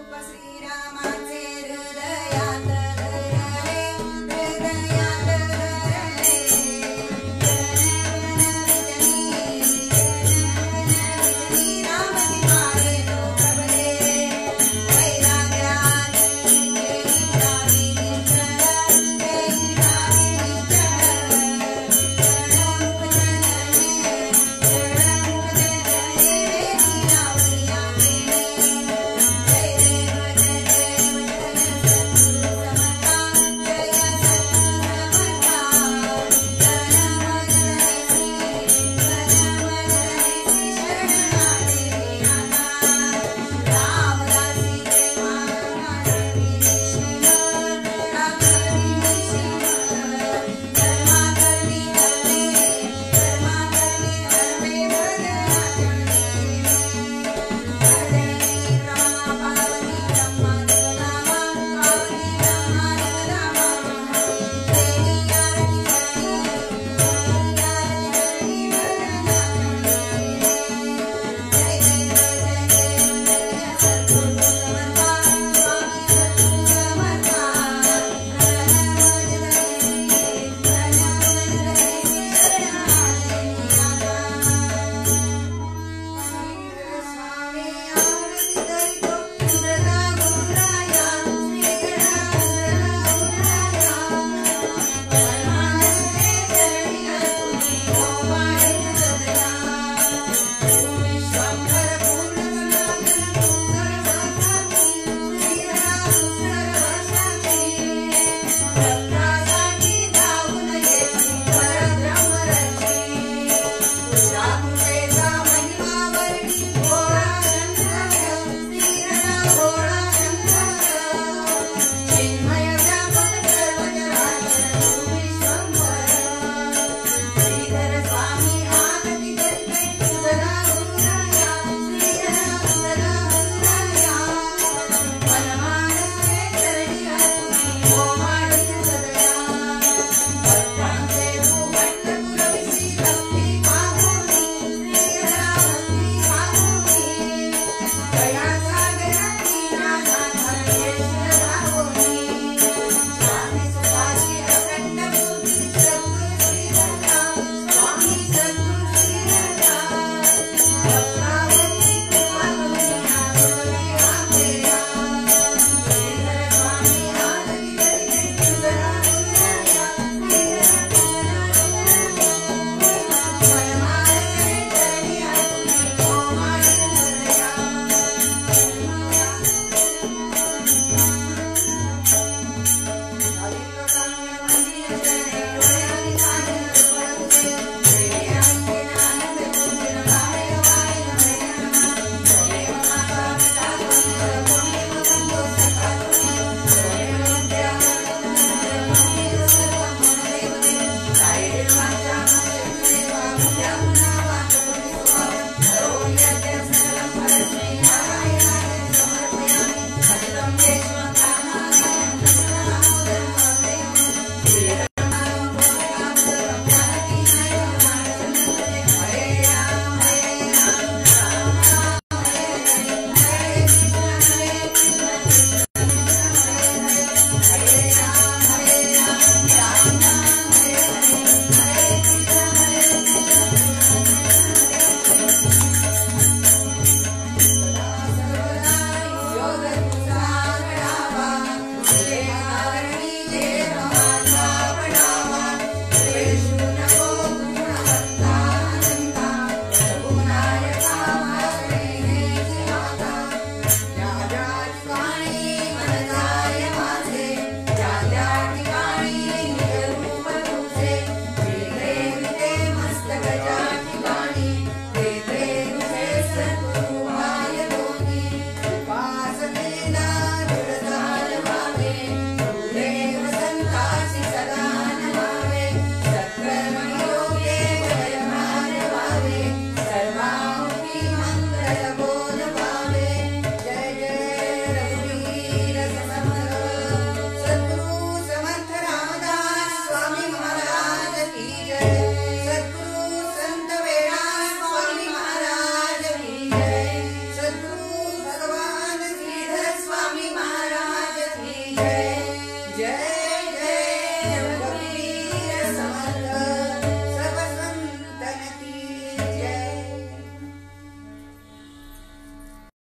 रूप श्रीरामाचे हृदयात धरले, हृदयात धरले. रामची मागे तो प्रभले, वैराग्याची देई रामी निश्चळ, देई रामी निश्चळ. जडमुख जनने, जडमुख जनने वेदी लावल्या केली. जय देव जय देव जय सद्गुरु समर्था, जय सद्गुरु समर्था. रामदासी धर्माकर्मी धर्मे, धर्माकर्मी धर्मे ब्रह्मा पार्वती ब्रह्मानंद नामा, पार्वती ब्रह्मानंद नामा. देवी आरती करणी, देवी आरती करणी जय देव जय देव जय सद्गुरु समर्था, स्वामी सद्गुरु समर्था. स्वामी आरती करीतो तुझला गुरुराया, श्री गुरुराया. परमानंदे चरणी तुझी ओवाळीत सदया. तू विश्वंभर पूर्ण सनातन तू सर्वसाक्षी, श्रीराम सर्वसाक्षी. भक्तासाठी धावून येशी परब्रह्म रक्षी. तुझ्या कृपेचा महिमा वर्णी भोळा शंकर, श्रीराम भोळा शंकर. चिन्मय व्यापक सर्व चराचर तू विश्वंभर. श्रीधर स्वामी आरती करीते तुझला गुरुराया, श्रीराम तुझला गुरुराया. परमानंदे चरणी तुझी ओवाळीत सदया. भक्तांचे तू भक्त पुरविसी भक्ती मागुनी, श्रीराम भक्ती मागुनी. दया सागराची नाथा येशील धावोनी. स्वामी सुखाची अखंड मूर्ती सद्गुरु श्रीधरा, स्वामी सद्गुरु श्रीधरा. भक्तावरती कृपा करुणिया डोळे आंबेरा. श्रीधर स्वामी आरती करीते तुझला गुरुराया, श्रीधर तुझला गुरुराया. परमानंदे चरणी तुझी ओवाळीत सदया. योग तुझा